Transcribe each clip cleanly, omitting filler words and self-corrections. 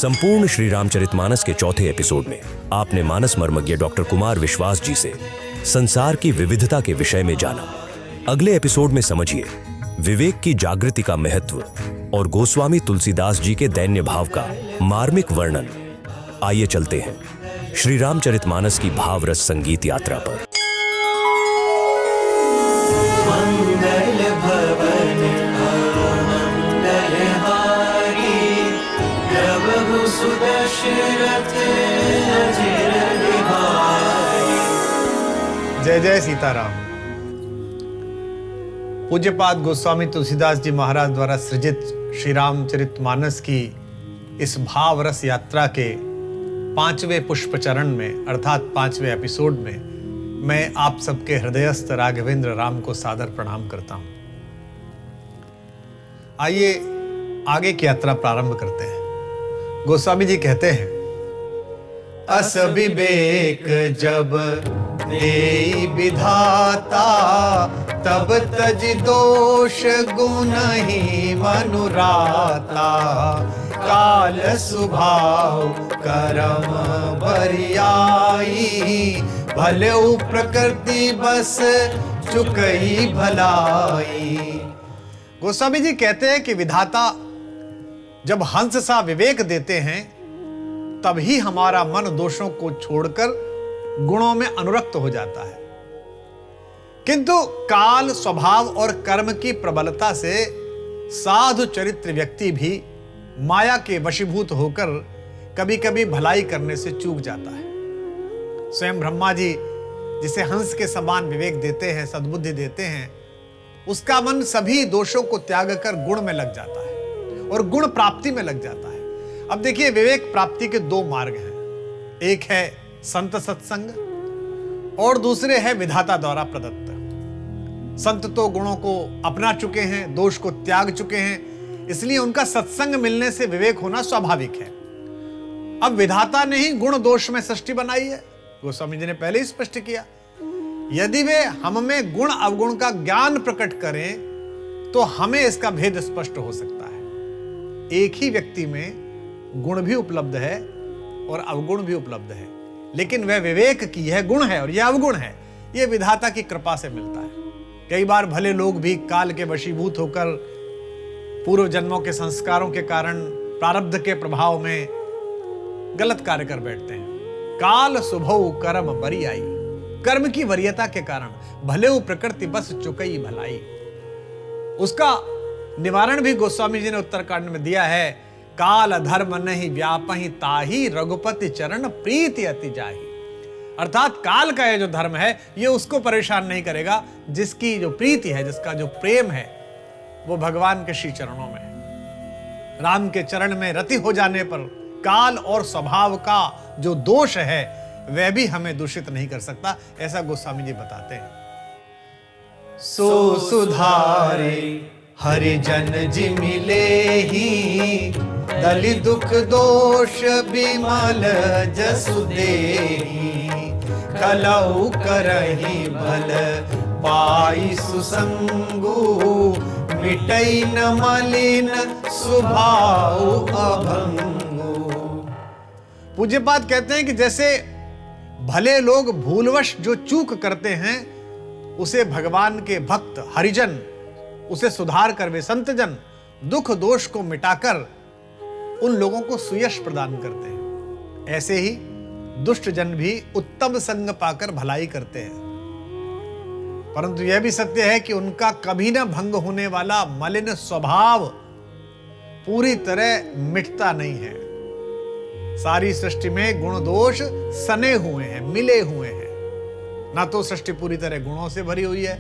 संपूर्ण श्री रामचरितमानस के चौथे एपिसोड में आपने मानस मर्मज्ञ डॉक्टर कुमार विश्वास जी से संसार की विविधता के विषय में जाना। अगले एपिसोड में समझिए विवेक की जागृति का महत्व और गोस्वामी तुलसीदास जी के दैन्य भाव का मार्मिक वर्णन। आइए चलते हैं श्री रामचरितमानस की भाव रस संगीत यात्रा पर। मंगल भवन मंगलहारी प्रभु सुदशरथ अजिर बिहारी। जय जय सीताराम। पूज्यपाद गोस्वामी तुलसीदास जी महाराज द्वारा सृजित श्री रामचरितमानस की इस भाव रस यात्रा के 5वें पुष्प चरण में अर्थात 5वें एपिसोड में मैं आप सबके हृदयस्थ राघवेंद्र राम को सादर प्रणाम करता हूं। आइए आगे की यात्रा प्रारंभ करते हैं। गोस्वामी जी कहते हैं, अस विवेक जब देई विधाता तब तज दोष गुण ही मनुराता। काल स्वभाव करम बरियाई भले प्रकृति बस चुकई भलाई। गोस्वामी जी कहते हैं कि विधाता जब हंस सा विवेक देते हैं तभी हमारा मन दोषों को छोड़कर गुणों में अनुरक्त हो जाता है, किंतु काल स्वभाव और कर्म की प्रबलता से साधु चरित्र व्यक्ति भी माया के वशीभूत होकर कभी कभी भलाई करने से चूक जाता है। स्वयं ब्रह्मा जी जिसे हंस के समान विवेक देते हैं, सद्बुद्धि देते हैं, उसका मन सभी दोषों को त्याग कर गुण में लग जाता है और गुण प्राप्ति में लग जाता है। अब देखिए, विवेक प्राप्ति के दो मार्ग हैं, एक है संत सत्संग और दूसरे है विधाता द्वारा प्रदत्त। संत तो गुणों को अपना चुके हैं, दोष को त्याग चुके हैं, इसलिए उनका सत्संग मिलने से विवेक होना स्वाभाविक है। अब विधाता ने ही गुण दोष में सृष्टि बनाई है। गोस्वामी जी ने पहले ही स्पष्ट किया, यदि वे हम में गुण अवगुण का ज्ञान प्रकट करें तो हमें इसका भेद स्पष्ट हो सकता है। एक ही व्यक्ति में गुण भी उपलब्ध है और अवगुण भी उपलब्ध है, लेकिन वह विवेक की यह गुण है और यह अवगुण है, यह विधाता की कृपा से मिलता है। कई बार भले लोग भी काल के वशीभूत होकर पूर्व जन्मों के संस्कारों के कारण प्रारब्ध के प्रभाव में गलत कार्य कर बैठते हैं। काल सुभौ कर्म बरियाई, कर्म की वरीयता के कारण भले प्रकृति बस चुकई भलाई। उसका निवारण भी गोस्वामी जी ने उत्तरकांड में दिया है, काल धर्म नहीं व्यापहि ताही रघुपति चरण प्रीति अति जाही। अर्थात काल का ये जो धर्म है ये उसको परेशान नहीं करेगा जिसकी जो प्रीति है, जिसका जो प्रेम है वो भगवान के श्री चरणों में है। राम के चरण में रति हो जाने पर काल और स्वभाव का जो दोष है वह भी हमें दूषित नहीं कर सकता, ऐसा गोस्वामी जी बताते हैं। सो सुधारे हरिजन जी मिले ही दलि दुख दोष बिमल जसु देहि। कलौ करहि भल पाई सुसंगु मिटई न मलिन स्वभाव अभंगु। पूज्यपाद कहते हैं कि जैसे भले लोग भूलवश जो चूक करते हैं उसे भगवान के भक्त हरिजन उसे सुधार कर वे संतजन दुख दोष को मिटाकर उन लोगों को सुयश प्रदान करते हैं, ऐसे ही दुष्ट जन भी उत्तम संग पाकर भलाई करते हैं। परंतु यह भी सत्य है कि उनका कभी न भंग होने वाला मलिन स्वभाव पूरी तरह मिटता नहीं है। सारी सृष्टि में गुण दोष सने हुए हैं, मिले हुए हैं। ना तो सृष्टि पूरी तरह गुणों से भरी हुई है,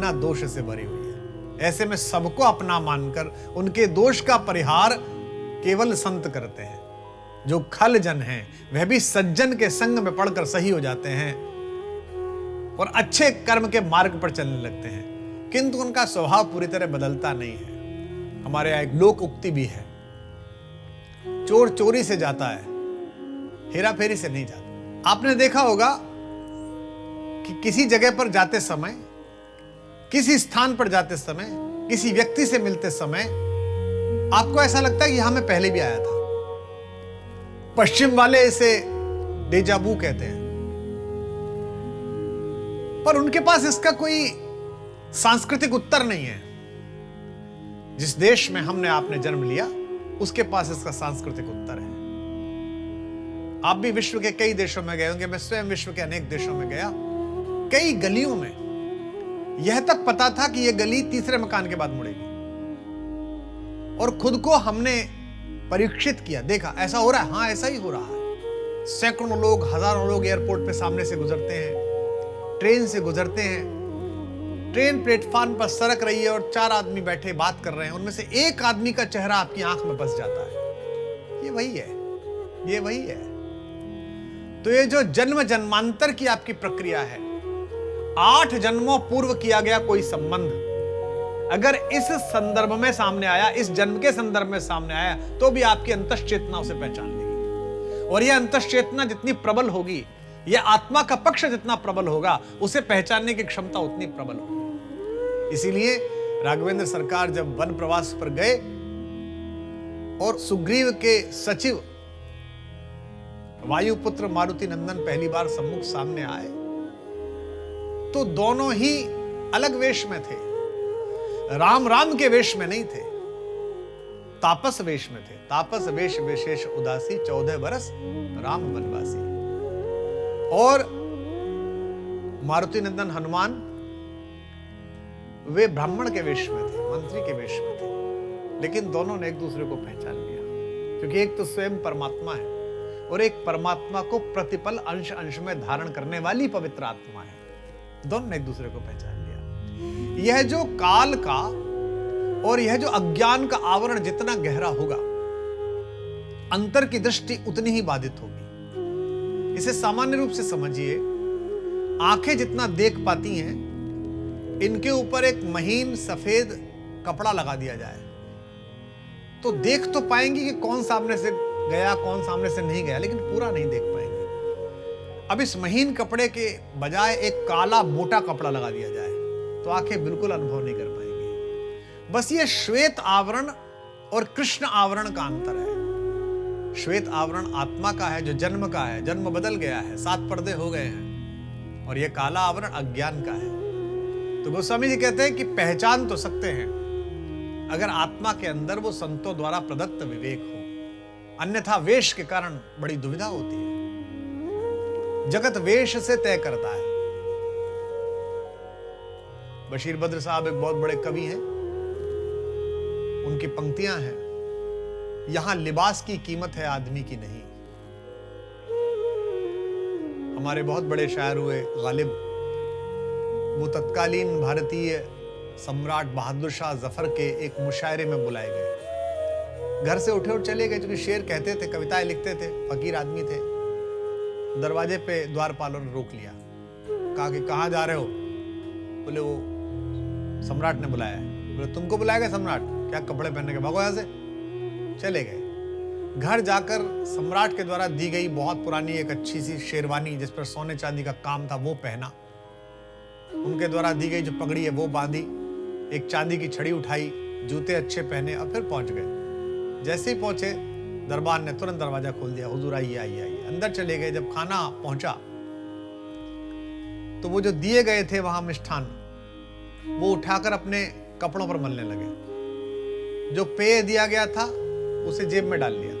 ना दोष से भरी हुई है। ऐसे में सबको अपना मानकर उनके दोष का परिहार केवल संत करते हैं। जो खल जन हैं वह भी सज्जन के संग में पड़कर सही हो जाते हैं और अच्छे कर्म के मार्ग पर चलने लगते हैं, किंतु उनका स्वभाव पूरी तरह बदलता नहीं है। हमारे यहाँ एक लोक उक्ति भी है, चोर चोरी से जाता है, हेरा फेरी से नहीं जाता। आपने देखा होगा कि किसी जगह पर जाते समय, किसी स्थान पर जाते समय, किसी व्यक्ति से मिलते समय आपको ऐसा लगता है कि यहां मैं पहले भी आया था। पश्चिम वाले इसे डेजाबू कहते हैं, पर उनके पास इसका कोई सांस्कृतिक उत्तर नहीं है। जिस देश में हमने आपने जन्म लिया उसके पास इसका सांस्कृतिक उत्तर है। आप भी विश्व के कई देशों में गए होंगे, मैं स्वयं विश्व के अनेक देशों में गया। कई गलियों में यह तक पता था कि यह गली तीसरे मकान के बाद मुड़ेगी, और खुद को हमने परीक्षित किया, देखा ऐसा हो रहा है, हाँ ऐसा ही हो रहा है। सैकड़ों लोग, हजारों लोग एयरपोर्ट पे सामने से गुजरते हैं, ट्रेन से गुजरते हैं, ट्रेन प्लेटफॉर्म पर सरक रही है और 4 आदमी बैठे बात कर रहे हैं, उनमें से एक आदमी का चेहरा आपकी आंख में बस जाता है। ये वही है, ये वही है। तो ये जो जन्म जन्मांतर की आपकी प्रक्रिया है, 8 जन्मों पूर्व किया गया कोई संबंध अगर इस संदर्भ में सामने आया, इस जन्म के संदर्भ में सामने आया, तो भी आपकी अंतश्चेतना उसे पहचान लेगी। और यह अंतश्चेतना जितनी प्रबल होगी, यह आत्मा का पक्ष जितना प्रबल होगा, उसे पहचानने की क्षमता उतनी प्रबल होगी। इसीलिए राघवेंद्र सरकार जब वन प्रवास पर गए और सुग्रीव के सचिव वायुपुत्र मारुति नंदन पहली बार सम्मुख सामने आए, तो दोनों ही अलग वेश में थे। राम राम के वेश में नहीं थे, तापस वेश में थे। तापस वेश विशेष उदासी, 14 बरस राम वनवासी। और मारुति नंदन हनुमान वे ब्राह्मण के वेश में थे, मंत्री के वेश में थे, लेकिन दोनों ने एक दूसरे को पहचान लिया, क्योंकि एक तो स्वयं परमात्मा है और एक परमात्मा को प्रतिपल अंश अंश में धारण करने वाली पवित्र आत्मा है। दोनों ने एक दूसरे को पहचान लिया। यह जो काल का और यह जो अज्ञान का आवरण जितना गहरा होगा, अंतर की दृष्टि उतनी ही बाधित होगी। इसे सामान्य रूप से समझिए, आंखें जितना देख पाती हैं, इनके ऊपर एक महीन सफेद कपड़ा लगा दिया जाए तो देख तो पाएंगी कि कौन सामने से गया, कौन सामने से नहीं गया, लेकिन पूरा नहीं देख पाएंगे। अब इस महीन कपड़े के बजाय एक काला मोटा कपड़ा लगा दिया जाए तो आंखें बिल्कुल अनुभव नहीं कर पाएंगी। बस ये श्वेत आवरण और कृष्ण आवरण का अंतर है। श्वेत आवरण आत्मा का है, जो जन्म का है, जन्म बदल गया है, 7 पर्दे हो गए हैं, और यह काला आवरण अज्ञान का है। तो गोस्वामी जी कहते हैं कि पहचान तो सकते हैं अगर आत्मा के अंदर वो संतों द्वारा प्रदत्त विवेक हो, अन्यथा वेश के कारण बड़ी दुविधा होती है। जगत वेश से तय करता है। बशीर बद्र साहब एक बहुत बड़े कवि हैं, उनकी पंक्तियां हैं, यहां लिबास की कीमत है आदमी की नहीं। हमारे बहुत बड़े शायर हुए गालिब, वो तत्कालीन भारतीय सम्राट बहादुर शाह जफर के एक मुशायरे में बुलाए गए। घर से उठे और चले गए, क्योंकि शेर कहते थे, कविताएं लिखते थे, फकीर आदमी थे। दरवाजे पे द्वारपालों ने रोक लिया, कहा कि कहाँ जा रहे हो? बोले वो सम्राट ने बुलाया है। बोले तुमको बुलाएगा सम्राट? क्या कपड़े पहनने के, भागो यहां से। चले गए। घर जाकर सम्राट के द्वारा दी गई बहुत पुरानी एक अच्छी सी शेरवानी जिस पर सोने चांदी का काम था वो पहना, उनके द्वारा दी गई जो पगड़ी है वो बांधी, एक चांदी की छड़ी उठाई, जूते अच्छे पहने और फिर पहुंच गए। जैसे ही पहुंचे दरबार ने तुरंत दरवाजा खोल दिया, हुजूर आइए आइए आइए। अंदर चले गए। जब खाना पहुंचा तो वो जो दिए गए थे वहां मिष्ठान, वो उठाकर अपने कपड़ों पर मलने लगे। जो पेय दिया गया था उसे जेब में डाल लिया।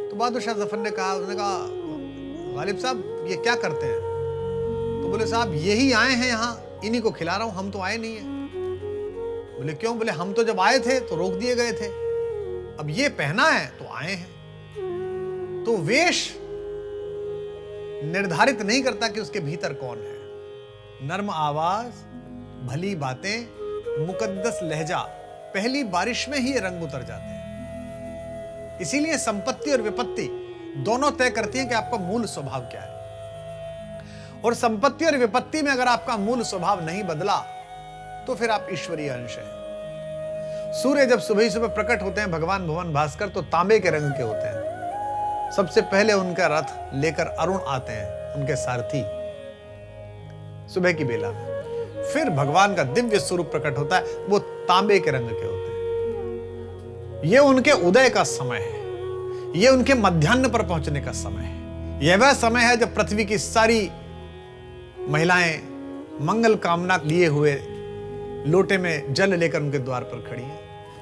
तो बहादुर शाह जफर ने कहा, उसने कहा गालिब साहब ये क्या करते हैं? तो बोले साहब यही आए हैं यहाँ, इन्हीं को खिला रहा हूं, हम तो आए नहीं है। बोले क्यों? बोले हम तो जब आए थे तो रोक दिए गए थे, अब ये पहना है तो आए हैं। तो वेश निर्धारित नहीं करता कि उसके भीतर कौन है। नर्म आवाज, भली बातें, मुकद्दस लहजा, पहली बारिश में ही ये रंग उतर जाते हैं। इसीलिए संपत्ति और विपत्ति दोनों तय करती हैं कि आपका मूल स्वभाव क्या है। और संपत्ति और विपत्ति में अगर आपका मूल स्वभाव नहीं बदला तो फिर आप ईश्वरीय अंश हैं। सूर्य जब सुबह ही सुबह प्रकट होते हैं भगवान भुवन भास्कर, तो तांबे के रंग के होते हैं। सबसे पहले उनका रथ लेकर अरुण आते हैं, उनके सारथी, सुबह की बेला में। फिर भगवान का दिव्य स्वरूप प्रकट होता है, वो तांबे के रंग के होते हैं। ये उनके उदय का समय है। ये उनके मध्याह्न पर पहुंचने का समय है। यह वह समय है जब पृथ्वी की सारी महिलाएं मंगल कामना लिए हुए लोटे में जल लेकर उनके द्वार पर खड़ी हैं।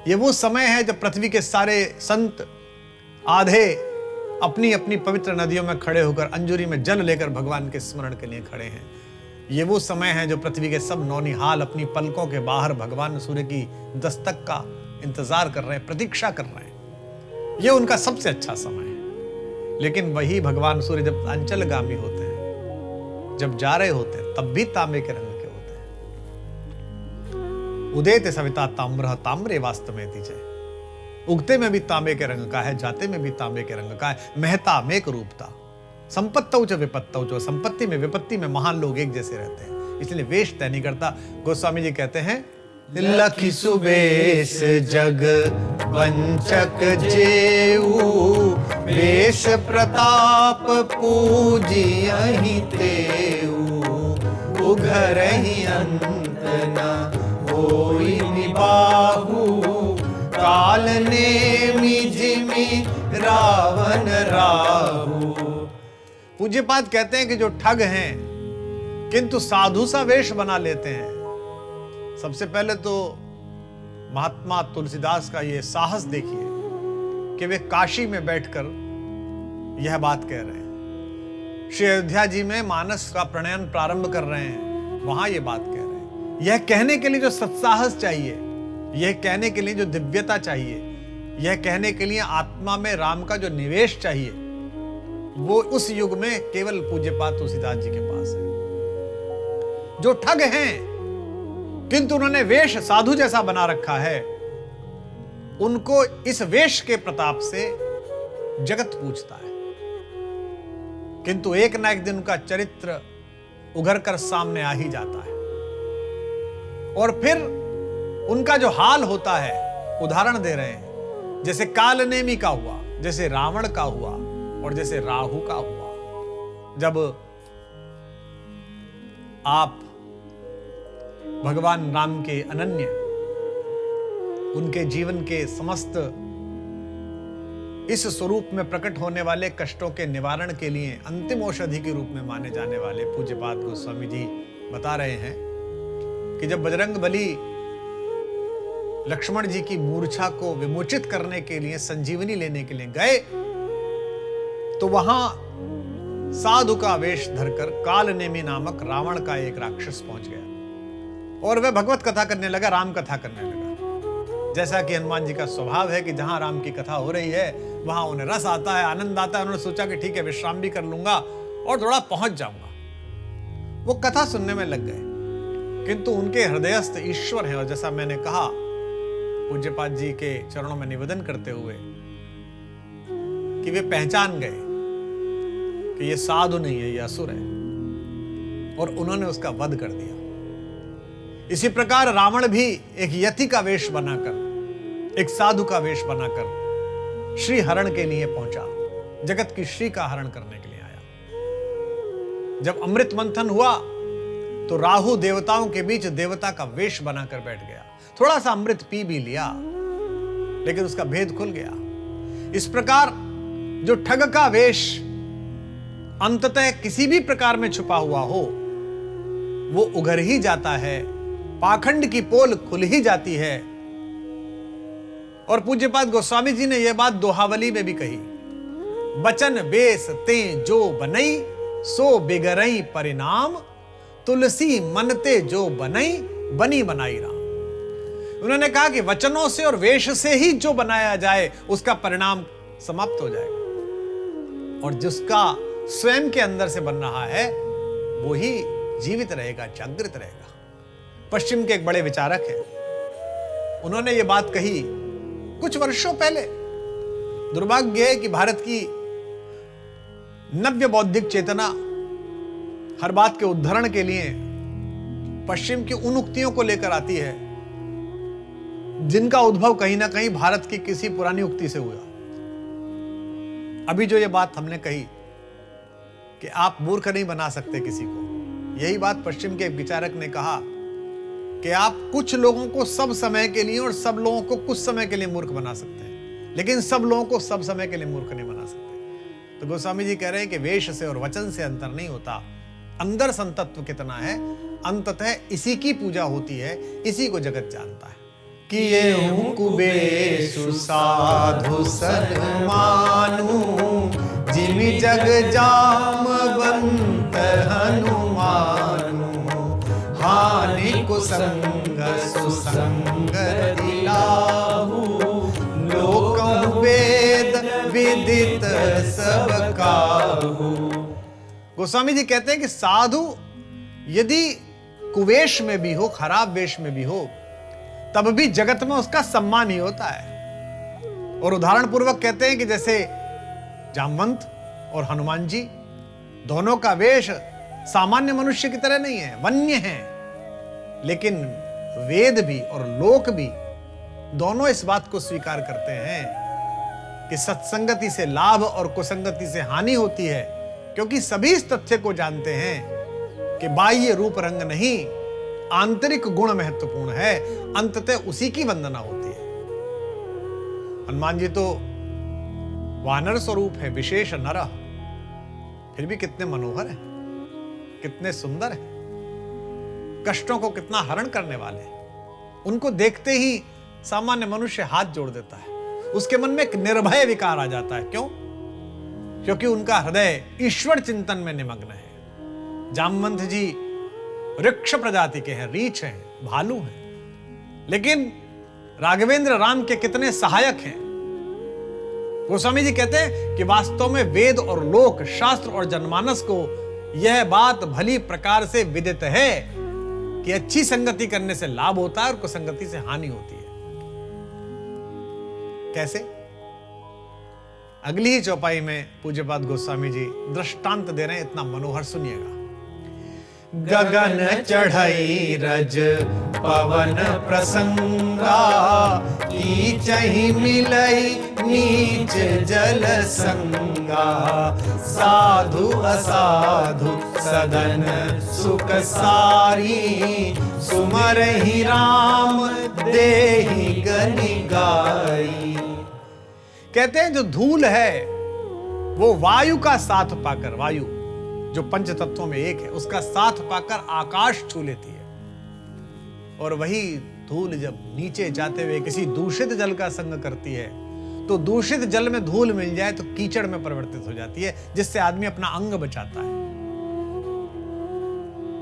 यह वो समय है जब पृथ्वी के सारे संत आधे अपनी अपनी पवित्र नदियों में खड़े होकर अंजुरी में जल लेकर भगवान के स्मरण के लिए खड़े हैं। ये वो समय है जो पृथ्वी के सब नौनिहाल अपनी पलकों के बाहर भगवान सूर्य की दस्तक का इंतजार कर रहे हैं, प्रतीक्षा कर रहे हैं। ये उनका सबसे अच्छा समय है। लेकिन वही भगवान सूर्य जब अंचलगामी होते हैं, जब जा रहे होते हैं, तब भी तांबे के रंग के होते हैं। उदेत सविता ताम्रः ताम्रे वास्तमेति जय। उगते में भी तांबे के रंग का है, जाते में भी तांबे के रंग का है। महता मेक रूपता संपत्तौ च विपत्तौ च। संपत्ति में विपत्ति में महान लोग एक जैसे रहते हैं, इसलिए वेश तय नहीं करता। गोस्वामी जी कहते हैं, लखि सुबेश जग वंचक जेऊ, वेश प्रताप पूजियहि तेऊ, उघरहि अंत न होई निबाहु, काल नेमि जिमि रावण राहु। पूज्यपाद कहते हैं कि जो ठग हैं किंतु साधु सा वेश बना लेते हैं। सबसे पहले तो महात्मा तुलसीदास का ये साहस देखिए कि वे काशी में बैठकर यह बात कह रहे हैं। श्री अयोध्या जी में मानस का प्रणयन प्रारंभ कर रहे हैं, वहां ये बात कह रहे हैं। यह कहने के लिए जो सत्साहस चाहिए, यह कहने के लिए जो दिव्यता चाहिए, यह कहने के लिए आत्मा में राम का जो निवेश चाहिए, वो उस युग में केवल पूज्यपाद तुलसीदास जी के पास है। जो ठग हैं किंतु उन्होंने वेश साधु जैसा बना रखा है, उनको इस वेश के प्रताप से जगत पूछता है। किंतु एक ना एक दिन उनका चरित्र उघर कर सामने आ ही जाता है और फिर उनका जो हाल होता है, उदाहरण दे रहे हैं, जैसे कालनेमी का हुआ, जैसे रावण का हुआ और जैसे राहु का हुआ। जब आप भगवान राम के अनन्य, उनके जीवन के समस्त इस स्वरूप में प्रकट होने वाले कष्टों के निवारण के लिए अंतिम औषधि के रूप में माने जाने वाले पूज्यपाद गोस्वामी जी बता रहे हैं कि जब बजरंग बली लक्ष्मण जी की मूर्छा को विमोचित करने के लिए, संजीवनी लेने के लिए गए, तो वहां साधु का वेश धरकर कालनेमी नामक रावण का एक राक्षस पहुंच गया और वह भगवत कथा करने लगा, राम कथा करने लगा। जैसा कि हनुमान जी का स्वभाव है कि जहां राम की कथा हो रही है वहां उन्हें रस आता है, आनंद आता है। उन्होंने सोचा कि ठीक है, विश्राम भी कर लूंगा और थोड़ा पहुंच जाऊंगा। वो कथा सुनने में लग गए, किंतु उनके हृदयस्थ ईश्वर हैं। और जैसा मैंने कहा, पूज्यपाद जी के चरणों में निवेदन करते हुए कि वे पहचान गए कि ये साधु नहीं है, ये असुर है, और उन्होंने उसका वध कर दिया। इसी प्रकार रावण भी एक यति का वेश बनाकर, एक साधु का वेश बनाकर श्री हरण के लिए पहुंचा, जगत की श्री का हरण करने के लिए आया। जब अमृत मंथन हुआ तो राहु देवताओं के बीच देवता का वेश बनाकर बैठ गया। थोड़ा सा अमृत पी भी लिया, लेकिन उसका भेद खुल गया। इस प्रकार जो ठग का वेश अंततः किसी भी प्रकार में छुपा हुआ हो, वो उघर ही जाता है, पाखंड की पोल खुल ही जाती है। और पूज्यपाद गोस्वामी जी ने यह बात दोहावली में भी कही, बचन बेस ते जो बनई, सो बिगरई परिणाम, तुलसी मनते जो बनई, बनी बनाई राम। उन्होंने कहा कि वचनों से और वेश से ही जो बनाया जाए उसका परिणाम समाप्त हो जाएगा, और जिसका स्वयं के अंदर से बन रहा है वो ही जीवित रहेगा, जागृत रहेगा। पश्चिम के एक बड़े विचारक हैं, उन्होंने ये बात कही कुछ वर्षों पहले। दुर्भाग्य है कि भारत की नव्य बौद्धिक चेतना हर बात के उद्धरण के लिए पश्चिम की उन उक्तियों को लेकर आती है जिनका उद्भव कहीं ना कहीं भारत की किसी पुरानी उक्ति से हुआ। अभी जो ये बात हमने कही कि आप मूर्ख नहीं बना सकते किसी को, यही बात पश्चिम के एक विचारक ने कहा कि आप कुछ लोगों को सब समय के लिए और सब लोगों को कुछ समय के लिए मूर्ख बना सकते हैं, लेकिन सब लोगों को सब समय के लिए मूर्ख नहीं बना सकते। तो गोस्वामी जी कह रहे हैं कि वेश से और वचन से अंतर नहीं होता, अंदर संतत्व कितना है, अंततः इसी की पूजा होती है, इसी को जगत जानता है। किए हूँ कुबेशु साधु सन्मानु, जिमि जग जामवंत हनुमानु, हानि कुसंग सुसंग दिलाहु, लोकं वेद विदित सब काहू। गोस्वामी जी कहते हैं कि साधु यदि कुवेश में भी हो, खराब वेश में भी हो, तब भी जगत में उसका सम्मान ही होता है। और उदाहरण पूर्वक कहते हैं कि जैसे जामवंत और हनुमान जी, दोनों का वेश सामान्य मनुष्य की तरह नहीं है, वन्य है, लेकिन वेद भी और लोक भी दोनों इस बात को स्वीकार करते हैं कि सत्संगति से लाभ और कुसंगति से हानि होती है, क्योंकि सभी इस तथ्य को जानते हैं कि बाह्य रूप रंग नहीं, आंतरिक गुण महत्वपूर्ण है, अंततः उसी की वंदना होती है। हनुमान जी तो वानर स्वरूप है, विशेष नर, फिर भी कितने मनोहर हैं, कितने सुंदर हैं, कष्टों को कितना हरण करने वाले। उनको देखते ही सामान्य मनुष्य हाथ जोड़ देता है, उसके मन में एक निर्भय विकार आ जाता है। क्यों? क्योंकि उनका हृदय ईश्वर चिंतन में निमग्न है। जामवंत जी वृक्ष प्रजाति के हैं, रीछ हैं, भालू हैं, लेकिन राघवेंद्र राम के कितने सहायक हैं। गोस्वामी जी कहते हैं कि वास्तव में वेद और लोक, शास्त्र और जनमानस को यह बात भली प्रकार से विदित है कि अच्छी संगति करने से लाभ होता है और कुसंगति से हानि होती है। कैसे? अगली ही चौपाई में पूज्यपाद गोस्वामी जी दृष्टांत दे रहे हैं, इतना मनोहर, सुनिएगा। गगन चढ़ई रज पवन प्रसंगा, कीचहि मिलई नीच जल संगा, साधु असाधु सदन सुख सारी, सुमरहि राम देहि गनि गाई। कहते हैं जो धूल है वो वायु का साथ पाकर, वायु जो पंच तत्वों में एक है, उसका साथ पाकर आकाश छू लेती है, और वही धूल जब नीचे जाते हुए किसी दूषित जल का संग करती है तो दूषित जल में धूल मिल जाए तो कीचड़ में परिवर्तित हो जाती है, जिससे आदमी अपना अंग बचाता है।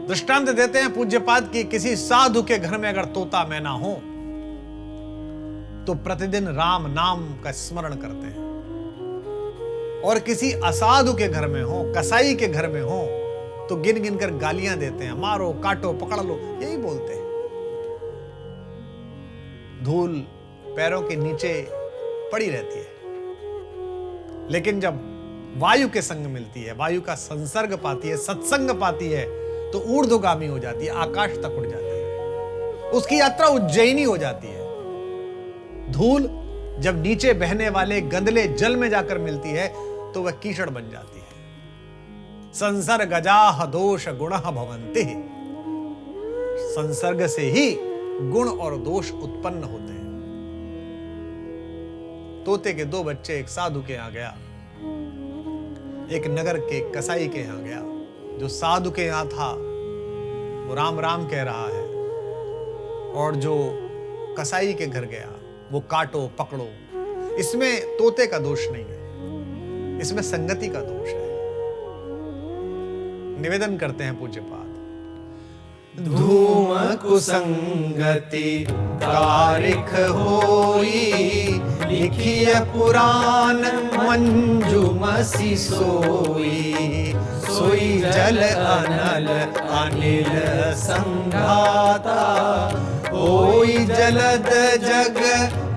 दृष्टांत देते हैं पूज्यपाद की, किसी साधु के घर में अगर तोता मैना हो तो प्रतिदिन राम नाम का स्मरण करते हैं, और किसी असाधु के घर में हो, कसाई के घर में हो, तो गिन गिन कर गालियां देते हैं, मारो काटो पकड़ लो, यही बोलते हैं। धूल पैरों के नीचे पड़ी रहती है, लेकिन जब वायु के संग मिलती है, वायु का संसर्ग पाती है, सत्संग पाती है, तो ऊर्ध्वगामी हो जाती है, आकाश तक उड़ जाती है, उसकी यात्रा उज्जैनी हो जाती है। धूल जब नीचे बहने वाले गंदले जल में जाकर मिलती है तो वह कीचड़ बन जाती है। संसर्गजाह दोष गुणः भवन्ति, संसर्ग से ही गुण और दोष उत्पन्न होते हैं। तोते के दो बच्चे एक साधु के यहां गया, एक नगर के कसाई के यहां गया। जो साधु के यहां था वो राम राम कह रहा है, और जो कसाई के घर गया वो काटो पकड़ो। इसमें तोते का दोष नहीं है, इसमें संगति का दोष है। निवेदन करते हैं पूज्यपाद, धूम कुसंगति तारिख होई, लिखिय पुराण मंजुमसी सोई, सोई जल अनल अनिल संघाता, होई जलद जग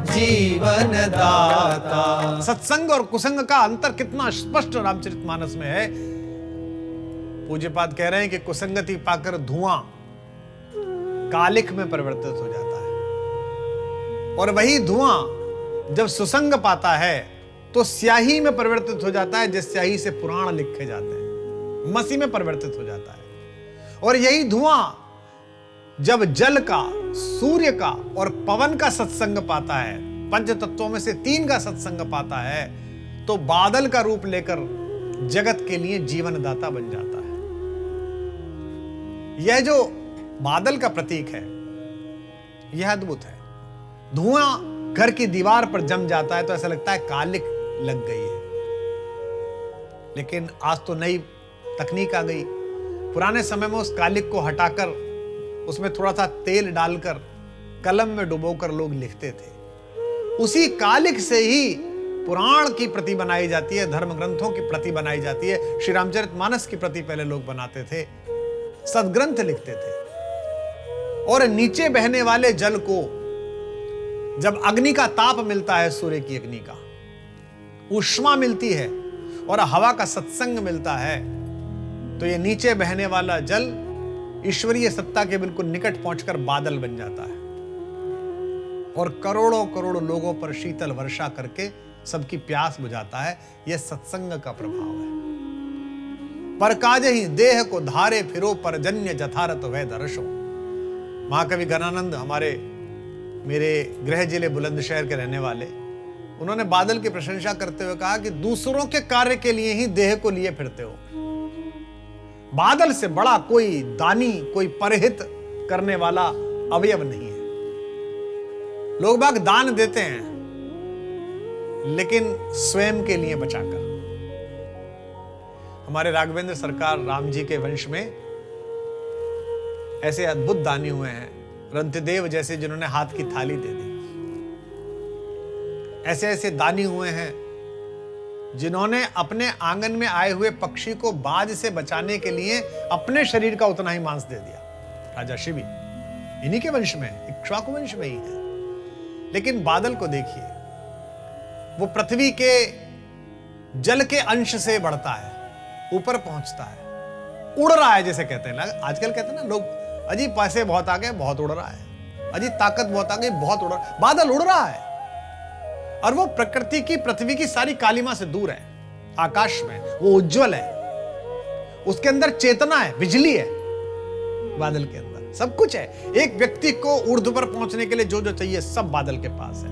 जीवन दाता। सत्संग और कुसंग का अंतर कितना स्पष्ट रामचरितमानस में है। पूज्यपाद कह रहे हैं कि कुसंगति पाकर धुआं कालिख में परिवर्तित हो जाता है, और वही धुआं जब सुसंग पाता है तो स्याही में परिवर्तित हो जाता है, जिस स्याही से पुराण लिखे जाते हैं, मसी में परिवर्तित हो जाता है। और यही धुआं जब जल का, सूर्य का और पवन का सत्संग पाता है पंच तत्वों में से 3 का सत्संग पाता है तो बादल का रूप लेकर जगत के लिए जीवन दाता बन जाता है। यह जो बादल का प्रतीक है यह अद्भुत है। धुआं घर की दीवार पर जम जाता है तो ऐसा लगता है कालिक लग गई है, लेकिन आज तो नई तकनीक आ गई। पुराने समय में उस कालिक को हटाकर उसमें थोड़ा सा तेल डालकर कलम में डुबोकर लोग लिखते थे। उसी कालिक से ही पुराण की प्रति बनाई जाती है, धर्म ग्रंथों की प्रति बनाई जाती है। श्री रामचरितमानस की प्रति पहले लोग बनाते थे, सदग्रंथ लिखते थे। और नीचे बहने वाले जल को जब अग्नि का ताप मिलता है, सूर्य की अग्नि का ऊष्मा मिलती है और हवा का सत्संग मिलता है, तो ये नीचे बहने वाला जल ईश्वरीय सत्ता के बिल्कुल निकट पहुंचकर बादल बन जाता है और करोड़ों करोड़ों लोगों पर शीतल वर्षा करके सबकी प्यास बुझाता है। यह सत्संग का प्रभाव है। पर काज ही देह को धारे फिरो परजन्य जथारत वह दर्शो। महाकवि गणानंद हमारे मेरे गृह जिले बुलंदशहर के रहने वाले, उन्होंने बादल की प्रशंसा करते हुए कहा कि दूसरों के कार्य के लिए ही देह को लिए फिरते हो। बादल से बड़ा कोई दानी, कोई परहित करने वाला अवयव नहीं है। लोग बाग दान देते हैं लेकिन स्वयं के लिए बचाकर। हमारे राघवेंद्र सरकार राम जी के वंश में ऐसे अद्भुत दानी हुए हैं, रंतदेव जैसे, जिन्होंने हाथ की थाली दे दी। ऐसे ऐसे दानी हुए हैं जिन्होंने अपने आंगन में आए हुए पक्षी को बाज से बचाने के लिए अपने शरीर का उतना ही मांस दे दिया। राजा शिवी इन्हीं के वंश में, इक्ष्वाकु वंश में ही है। लेकिन बादल को देखिए, वो पृथ्वी के जल के अंश से बढ़ता है, ऊपर पहुंचता है, उड़ रहा है। जैसे कहते हैं ना, आजकल कहते हैं ना लोग, अजी पैसे बहुत आ गए, बहुत उड़ रहा है, अजी ताकत बहुत आ गई, बहुत उड़ रहा है। बादल उड़ रहा है और वो प्रकृति की, पृथ्वी की सारी कालिमा से दूर है। आकाश में वो उज्जवल है, उसके अंदर चेतना है, बिजली है। बादल के अंदर सब कुछ है। एक व्यक्ति को ऊर्ध्व पर पहुंचने के लिए जो जो चाहिए सब बादल के पास है।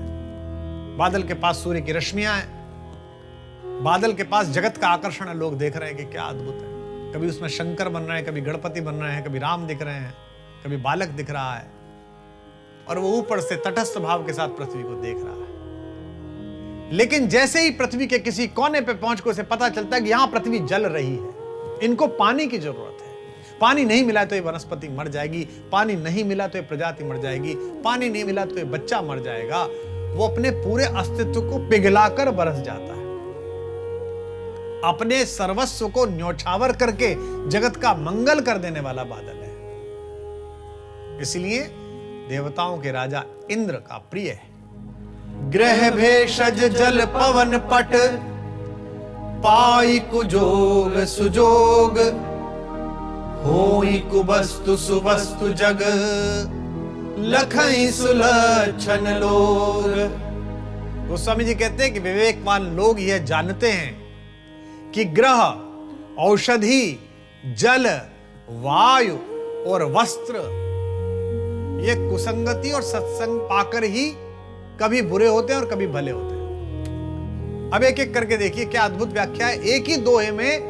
बादल के पास सूर्य की रश्मियां हैं, बादल के पास जगत का आकर्षण है। लोग देख रहे हैं कि क्या अद्भुत है। कभी उसमें शंकर बन रहे हैं, कभी गणपति बन रहे हैं, कभी राम दिख रहे हैं, कभी बालक दिख रहा है, और वो ऊपर से तटस्थ भाव के साथ पृथ्वी को देख रहा है। लेकिन जैसे ही पृथ्वी के किसी कोने पे पहुंच को उसे पता चलता है कि यहां पृथ्वी जल रही है, इनको पानी की जरूरत है, पानी नहीं मिला तो ये वनस्पति मर जाएगी, पानी नहीं मिला तो ये प्रजाति मर जाएगी, पानी नहीं मिला तो ये बच्चा मर जाएगा, वो अपने पूरे अस्तित्व को पिघलाकर बरस जाता है। अपने सर्वस्व को न्योछावर करके जगत का मंगल कर देने वाला बादल है। इसलिए देवताओं के राजा इंद्र का प्रिय है। ग्रह भेषज जल पवन पट, पाई कुजोग सुजोग, होई कुबस्तु सुवस्तु जग, लखई सुलक्षण लोग। गोस्वामी जी कहते हैं कि विवेकवान लोग यह जानते हैं कि ग्रह, औषधि, जल, वायु और वस्त्र ये कुसंगति और सत्संग पाकर ही कभी बुरे होते हैं और कभी भले होते हैं। अब एक एक करके देखिए क्या अद्भुत व्याख्या है। एक ही दोहे में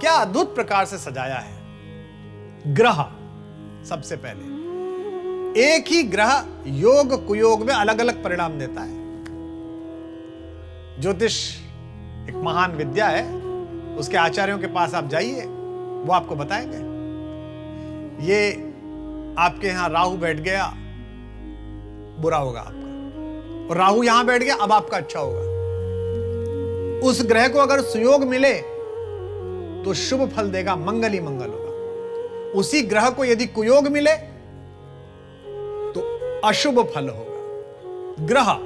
क्या अद्भुत प्रकार से सजाया है। ग्रह सबसे पहले, एक ही ग्रह योग कुयोग में अलग अलग परिणाम देता है। ज्योतिष एक महान विद्या है, उसके आचार्यों के पास आप जाइए, वो आपको बताएंगे। ये आपके यहां राहु बैठ गया, बुरा होगा आपका, और राहु यहां बैठ गया, अब आपका अच्छा होगा। उस ग्रह को अगर सुयोग मिले तो शुभ फल देगा, मंगल ही मंगल होगा। उसी ग्रह को यदि कुयोग मिले तो अशुभ फल होगा। ग्रह,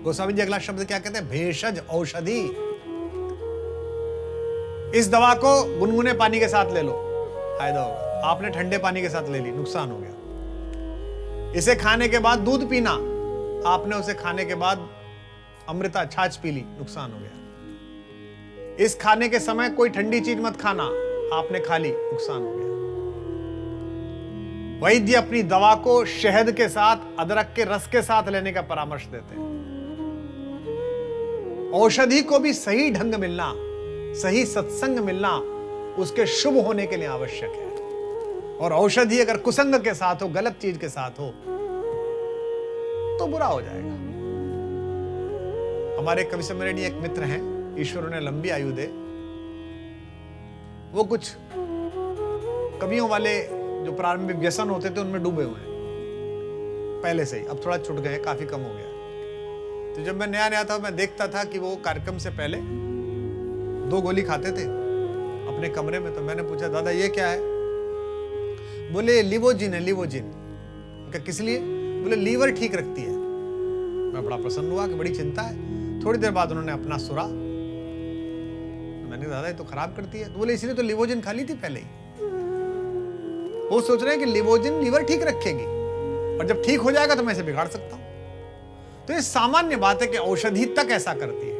गोस्वामी जी अगला शब्द क्या कहते हैं? भेषज औषधि। इस दवा को गुनगुने पानी के साथ ले लो, फायदा होगा। आपने ठंडे पानी के साथ ले ली, नुकसान हो गया। इसे खाने के बाद दूध पीना, आपने उसे खाने के बाद अमृता छाछ पी ली, नुकसान हो गया। इस खाने के समय कोई ठंडी चीज मत खाना, आपने खा ली, नुकसान हो गया। वैद्य अपनी दवा को शहद के साथ, अदरक के रस के साथ लेने का परामर्श देते हैं। औषधि को भी सही ढंग मिलना, सही सत्संग मिलना उसके शुभ होने के लिए आवश्यक है। और औषधि अगर कुसंग के साथ हो, गलत चीज के साथ हो, तो बुरा हो जाएगा। हमारे कवि सम्मेलनी एक मित्र हैं, ईश्वर उन्हें लंबी आयु दे, वो कुछ कवियों वाले जो प्रारंभिक व्यसन होते थे उनमें डूबे हुए हैं पहले से ही। अब थोड़ा छूट गए, काफी कम हो गया। तो जब मैं नया नया था, मैं देखता था कि वो कार्यक्रम से पहले 2 गोली खाते थे अपने कमरे में। तो मैंने पूछा, दादा ये क्या है? बोले लिवोजिन है, लिवोजिन। क्या किस लिए? बोले लीवर ठीक रखती है। मैं बड़ा प्रसन्न हुआ कि बड़ी चिंता है। थोड़ी देर बाद उन्होंने अपना सुरा। मैंने कहा, दादा ये तो खराब करती है। तो बोले इसलिए तो लिवोजिन खा ली थी पहले ही। वो सोच रहे हैं कि लिवोजिन लीवर ठीक रखेगी और जब ठीक हो जाएगा तो मैं इसे बिगाड़ सकता हूं। तो ये सामान्य बात है कि औषधि तक ऐसा करती है।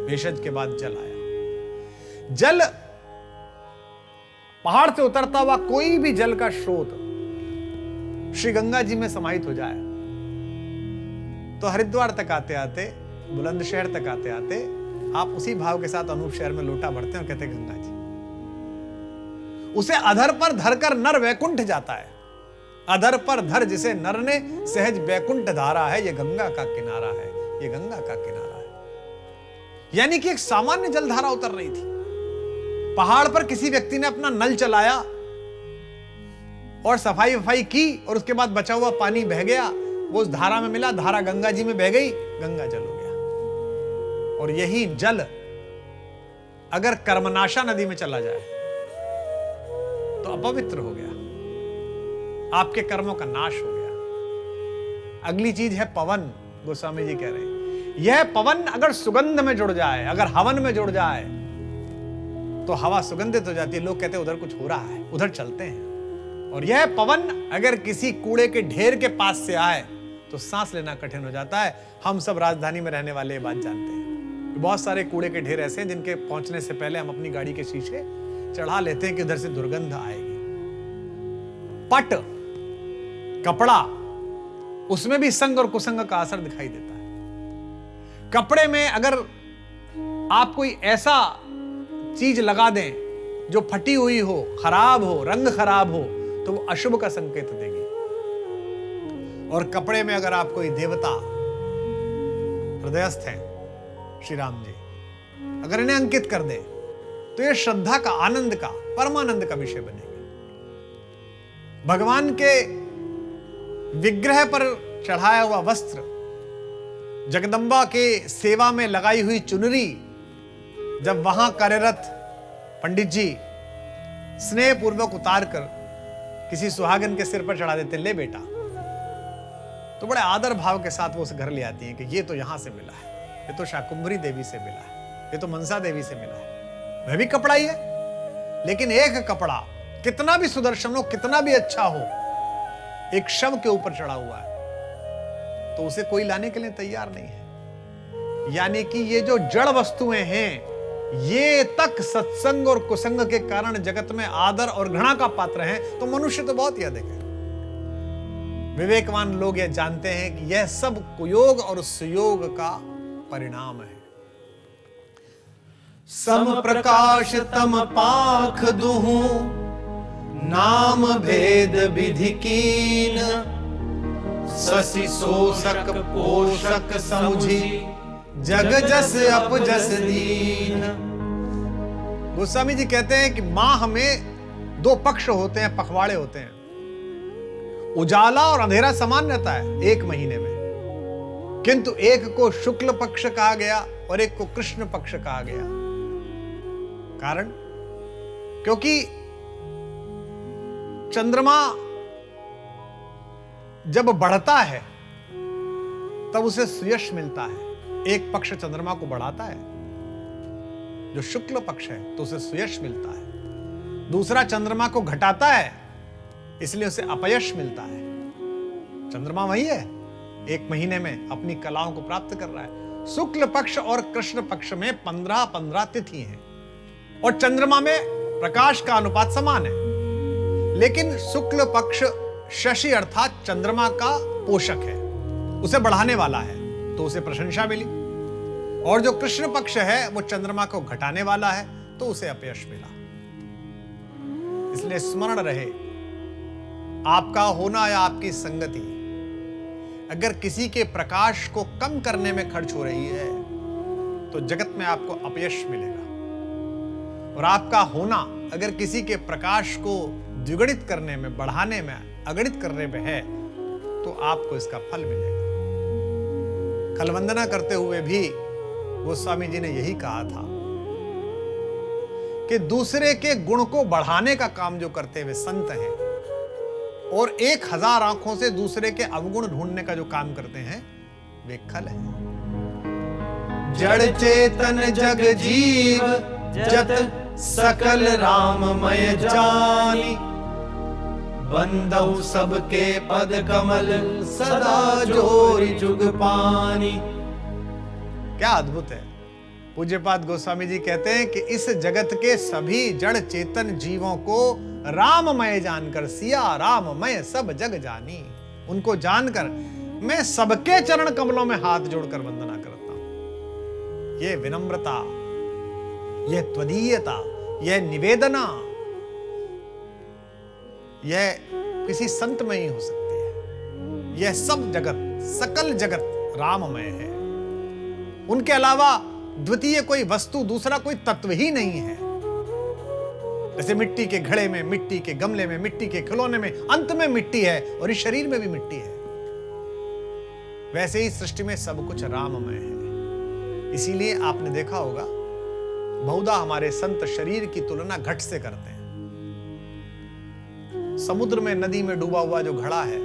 भेषज के बाद जल आया। जल, पहाड़ से उतरता हुआ कोई भी जल का स्रोत श्री गंगा जी में समाहित हो जाए तो हरिद्वार तक आते आते, बुलंदशहर तक आते आते आप उसी भाव के साथ अनूप शहर में लोटा भरते हैं और कहते हैं गंगा जी। उसे अधर पर धरकर नर वैकुंठ जाता है। अधर पर धर जिसे नर ने, सहज वैकुंठ धारा है। ये गंगा का किनारा है, ये गंगा का किनारा है। यानी कि एक सामान्य जलधारा उतर रही थी। पहाड़ पर किसी व्यक्ति ने अपना नल चलाया और सफाई वफाई की और उसके बाद बचा हुआ पानी बह गया, वो उस धारा में मिला, धारा गंगा जी में बह गई, गंगा जल हो गया। और यही जल अगर कर्मनाशा नदी में चला जाए तो अपवित्र हो गया, आपके कर्मों का नाश हो गया। अगली चीज है पवन। गोस्वामी जी कह रहे हैं यह पवन अगर सुगंध में जुड़ जाए, अगर हवन में जुड़ जाए तो हवा सुगंधित हो जाती है। लोग कहते हैं उधर कुछ हो रहा है, उधर चलते हैं। और यह पवन अगर किसी कूड़े के ढेर के पास से आए तो सांस लेना कठिन हो जाता है। हम सब राजधानी में रहने वाले ये बात जानते हैं। बहुत सारे कूड़े के ढेर ऐसे हैं जिनके पहुंचने से पहले हम अपनी गाड़ी के शीशे चढ़ा लेते हैं कि उधर से दुर्गंध आएगी। पट, कपड़ा, उसमें भी संग और कुसंग का असर दिखाई देता है। कपड़े में अगर आप कोई ऐसा चीज लगा दें जो फटी हुई हो, खराब हो, रंग खराब हो, तो वो अशुभ का संकेत देगी। और कपड़े में अगर आप कोई देवता हृदयस्थ हैं, श्री राम जी, अगर इन्हें अंकित कर दे तो ये श्रद्धा का, आनंद का, परमानंद का विषय बनेगा। भगवान के विग्रह पर चढ़ाया हुआ वस्त्र, जगदंबा के सेवा में लगाई हुई चुनरी, जब वहां कार्यरत पंडित जी स्नेह पूर्वक उतार कर किसी सुहागन के सिर पर चढ़ा देते, ले बेटा, तो बड़े आदर भाव के साथ वो उसे घर ले आती हैं कि ये तो यहां से मिला है, ये तो शाकुंभरी देवी से मिला है, ये तो मनसा देवी से मिला है। वह भी कपड़ा ही है, लेकिन एक कपड़ा कितना भी सुदर्शन हो, कितना भी अच्छा हो, एक शव के ऊपर चढ़ा हुआ है तो उसे कोई लाने के लिए तैयार नहीं है। यानी कि ये जो जड़ वस्तुएं हैं, ये तक सत्संग और कुसंग के कारण जगत में आदर और घृणा का पात्र हैं, तो मनुष्य तो बहुत ही अधिक है। विवेकवान लोग यह जानते हैं कि यह सब कुयोग और सुयोग का परिणाम है। सम प्रकाश तम पाख दुहु, नाम भेद विधि कीन, शशि शोषक पोषक समुझी, जग जस अपजस दीन। गोस्वामी जी कहते हैं कि माह में 2 पक्ष होते हैं, पखवाड़े होते हैं। उजाला और अंधेरा समान रहता है एक महीने में, किंतु एक को शुक्ल पक्ष कहा गया और एक को कृष्ण पक्ष कहा गया। कारण, क्योंकि चंद्रमा जब बढ़ता है तब उसे सुयश मिलता है। एक पक्ष चंद्रमा को बढ़ाता है जो शुक्ल पक्ष है तो उसे सुयश मिलता है, दूसरा चंद्रमा को घटाता है इसलिए उसे अपयश मिलता है। चंद्रमा वही है, एक महीने में अपनी कलाओं को प्राप्त कर रहा है। शुक्ल पक्ष और कृष्ण पक्ष में 15-15 तिथि हैं और चंद्रमा में प्रकाश का अनुपात समान है। लेकिन शुक्ल पक्ष शशि अर्थात चंद्रमा का पोषक है, उसे बढ़ाने वाला है, तो उसे प्रशंसा मिली। और जो कृष्ण पक्ष है वो चंद्रमा को घटाने वाला है, तो उसे अपयश मिला। इसलिए स्मरण रहे, आपका होना या आपकी संगति अगर किसी के प्रकाश को कम करने में खर्च हो रही है तो जगत में आपको अपयश मिलेगा, और आपका होना अगर किसी के प्रकाश को द्विगुणित करने में, बढ़ाने में, अगणित करने में है तो आपको इसका फल मिलेगा। कल वंदना करते हुए भी गोस्वामी जी ने यही कहा था कि दूसरे के गुण को बढ़ाने का काम जो करते हुए संत हैं और 1000 आंखों से दूसरे के अवगुण ढूंढने का जो काम करते हैं वे खल है। जड़ चेतन जग जीव जत सकल राममय जानी, बंदौ सबके पद कमल सदा जोरि जुग पानी। क्या अद्भुत है। पूज्यपाद गोस्वामी जी कहते हैं कि इस जगत के सभी जड़ चेतन जीवों को राममय जानकर, सिया राममय सब जग जानी, उनको जानकर मैं सबके चरण कमलों में हाथ जोड़कर वंदना करता हूं। यह विनम्रता, यह त्वदीयता, यह निवेदना, यह किसी संत में ही हो सकती है। यह सब जगत, सकल जगत राममय है, उनके अलावा द्वितीय कोई वस्तु, दूसरा कोई तत्व ही नहीं है। जैसे मिट्टी के घड़े में, मिट्टी के गमले में, मिट्टी के खिलौने में अंत में मिट्टी है और इस शरीर में भी मिट्टी है, वैसे ही सृष्टि में सब कुछ राममय है। इसीलिए आपने देखा होगा बहुधा हमारे संत शरीर की तुलना घट से करते हैं। समुद्र में, नदी में डूबा हुआ जो घड़ा है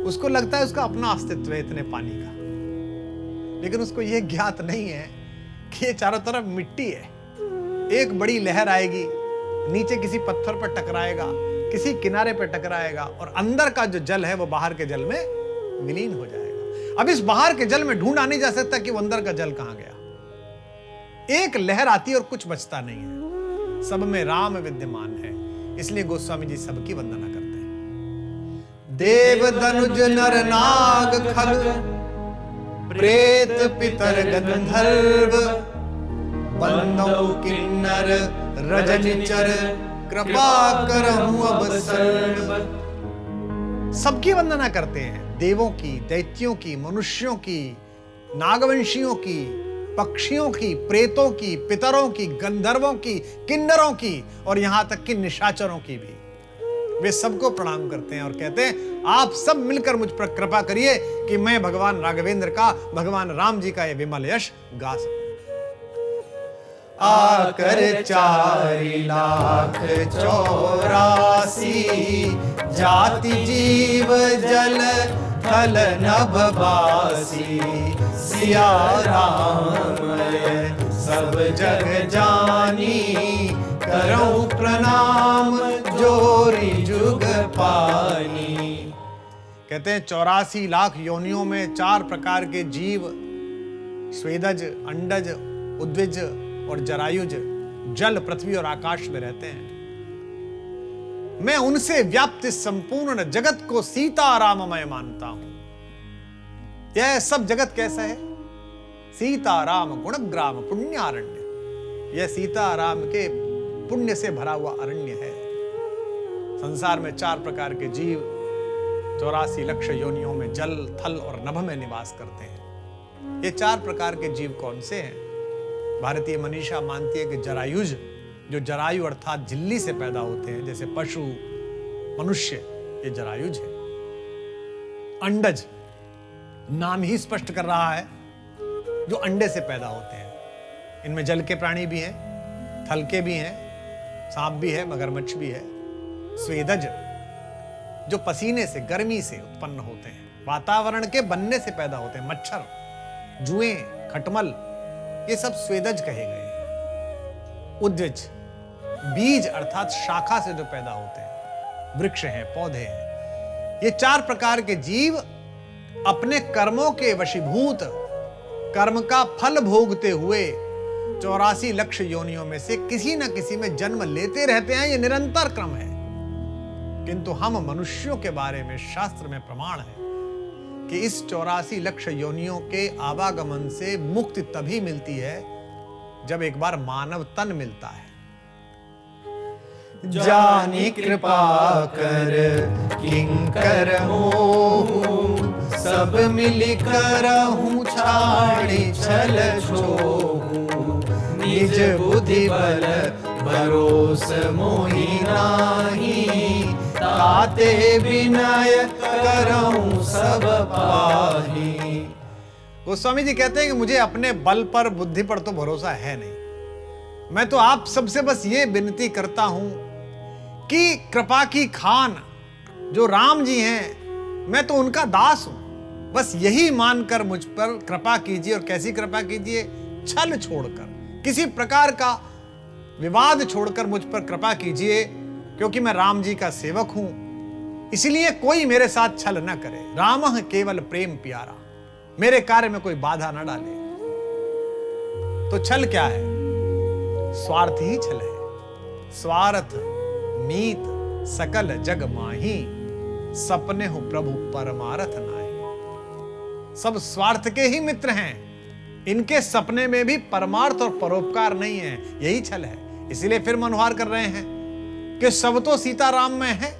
उसको लगता है उसका अपना अस्तित्व है इतने पानी का, लेकिन उसको यह ज्ञात नहीं है कि ये चारों तरफ मिट्टी है। एक बड़ी लहर आएगी, नीचे किसी पत्थर पर टकराएगा, किसी किनारे पर टकराएगा और अंदर का जो जल है वो बाहर के जल में विलीन हो जाएगा। अब इस बाहर के जल में ढूंढा नहीं जा सकता कि वो अंदर का जल कहां गया। एक लहर आती है और कुछ बचता नहीं है, सब में राम विद्यमान है। इसलिए गोस्वामी जी सबकी वंदना करते हैं। देव दनुज नर नाग खग प्रेत पितर गंधर्व, बंदौ किन्नर रजनिचर कृपा करहूं अब सर्व। सबकी वंदना करते हैं, देवों की, दैत्यों की, मनुष्यों की, नागवंशियों की, पक्षियों की, प्रेतों की, पितरों की, गंधर्वों की, किन्नरों की और यहां तक कि निशाचरों की भी। वे सबको प्रणाम करते हैं और कहते हैं आप सब मिलकर मुझ पर कृपा करिए कि मैं भगवान राघवेंद्र का, भगवान राम जी का यह विमल यश गा सकूं। आकर 4,84,000 जाति जीव जल थल नभ बासी, सिया राममय सब जग जानी, करऊं प्रणाम जोरि जुग पानी। कहते हैं 84 लाख योनियों में 4 प्रकार के जीव, स्वेदज, अंडज, उद्विज और जरायुज, जल, पृथ्वी और आकाश में रहते हैं। मैं उनसे व्याप्त संपूर्ण जगत को सीताराममय मानता हूं। यह सब जगत कैसा है? सीताराम गुणग्राम पुण्यारण्य। यह सीताराम के पुण्य से भरा हुआ अरण्य है। संसार में 4 प्रकार के जीव 84 लाख योनियों में जल, थल और नभ में निवास करते हैं। ये 4 प्रकार के जीव कौन से हैं? भारतीय मनीषा मानती है कि जरायुज, जो जरायु अर्थात झिल्ली से पैदा होते हैं, जैसे पशु, मनुष्य, ये जरायुज है। अंडज, नाम ही स्पष्ट कर रहा है, जो अंडे से पैदा होते हैं। इनमें जल के प्राणी भी हैं, थल के भी हैं, सांप भी है, मगरमच्छ भी है। स्वेदज, जो पसीने से, गर्मी से उत्पन्न होते हैं, वातावरण के बनने से पैदा होते हैं। मच्छर, जुएं, खटमल, ये सब स्वेदज कहे गए हैं। उद्विज, बीज अर्थात शाखा से जो पैदा होते हैं, वृक्ष हैं, पौधे हैं। ये 4 प्रकार के जीव अपने कर्मों के वशीभूत, कर्म का फल भोगते हुए 84 लाख योनियों में से किसी न किसी में जन्म लेते रहते हैं। ये निरंतर क्रम है। किंतु हम मनुष्यों के बारे में शास्त्र में प्रमाण है कि इस 84 लाख योनियों के आवागमन से मुक्ति तभी मिलती है जब एक बार मानव तन मिलता है। जानी कृपा कर किंकर मोहू, सब मिली करहूं छाड़ी छल छोहू। निज बुद्धि बल भरोस मोहि नाही, ताते विनय करहूं सब पाही। गोस्वामी जी कहते हैं कि मुझे अपने बल पर बुद्धि पर तो भरोसा है नहीं। मैं तो आप सबसे बस ये विनती करता हूं कि कृपा की खान जो राम जी हैं, मैं तो उनका दास हूं। बस यही मानकर मुझ पर कृपा कीजिए। और कैसी कृपा कीजिए? छल छोड़कर, किसी प्रकार का विवाद छोड़कर मुझ पर कृपा कीजिए, क्योंकि मैं राम जी का सेवक हूं। इसलिए कोई मेरे साथ छल न करे। रामः केवल प्रेम प्यारा, मेरे कार्य में कोई बाधा न डाले। तो छल क्या है? स्वार्थ ही छल है। स्वार्थ मीत सकल जग माही, सपने हो प्रभु परमारथ नाहि। सब स्वार्थ के ही मित्र हैं, इनके सपने में भी परमार्थ और परोपकार नहीं है। यही छल है। इसीलिए फिर मनोहार कर रहे हैं कि सब तो सीताराम में है,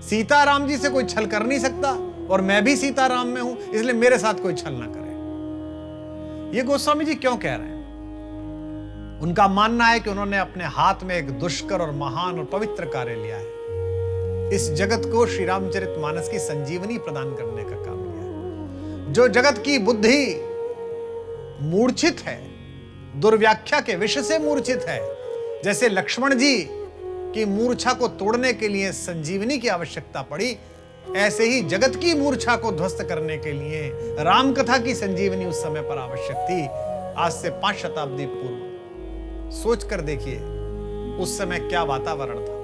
सीताराम जी से कोई छल कर नहीं सकता, और मैं भी सीताराम में हूं, इसलिए मेरे साथ कोई छल ना करे। ये गोस्वामी जी क्यों कह रहे हैं? उनका मानना है कि उन्होंने अपने हाथ में एक दुष्कर और महान और पवित्र कार्य लिया है। इस जगत को श्री रामचरितमानस की संजीवनी प्रदान करने का काम लिया है। जो जगत की बुद्धि मूर्छित है, दुर्व्याख्या के विषय से मूर्छित है, जैसे लक्ष्मण जी की मूर्छा को तोड़ने के लिए संजीवनी की आवश्यकता पड़ी, ऐसे ही जगत की मूर्छा को ध्वस्त करने के लिए राम कथा की संजीवनी उस समय पर आवश्यक थी, आज से 5 शताब्दी पूर्व। सोच कर देखिए उस समय क्या वातावरण था।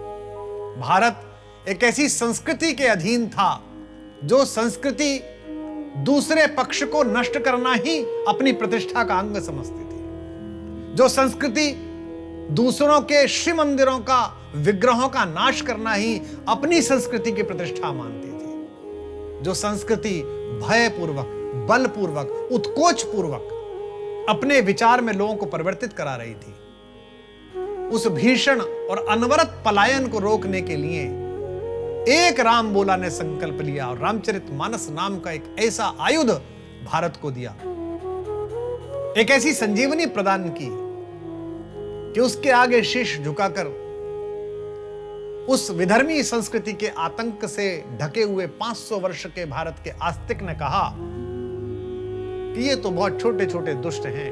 भारत एक ऐसी संस्कृति के अधीन था जो संस्कृति दूसरे पक्ष को नष्ट करना ही अपनी प्रतिष्ठा का अंग समझती थी, जो संस्कृति दूसरों के शिव मंदिरों का विग्रहों का नाश करना ही अपनी संस्कृति की प्रतिष्ठा मानती थी, जो संस्कृति भयपूर्वक, बलपूर्वक, उत्कोच पूर्वक अपने विचार में लोगों को परिवर्तित करा रही थी, उस भीषण और अनवरत पलायन को रोकने के लिए एक राम बोला ने संकल्प लिया और रामचरितमानस नाम का एक ऐसा आयुध भारत को दिया, एक ऐसी संजीवनी प्रदान की कि उसके आगे शीश झुकाकर उस विधर्मी संस्कृति के आतंक से ढके हुए 500 वर्ष के भारत के आस्तिक ने कहा कि ये तो बहुत छोटे छोटे दुष्ट हैं,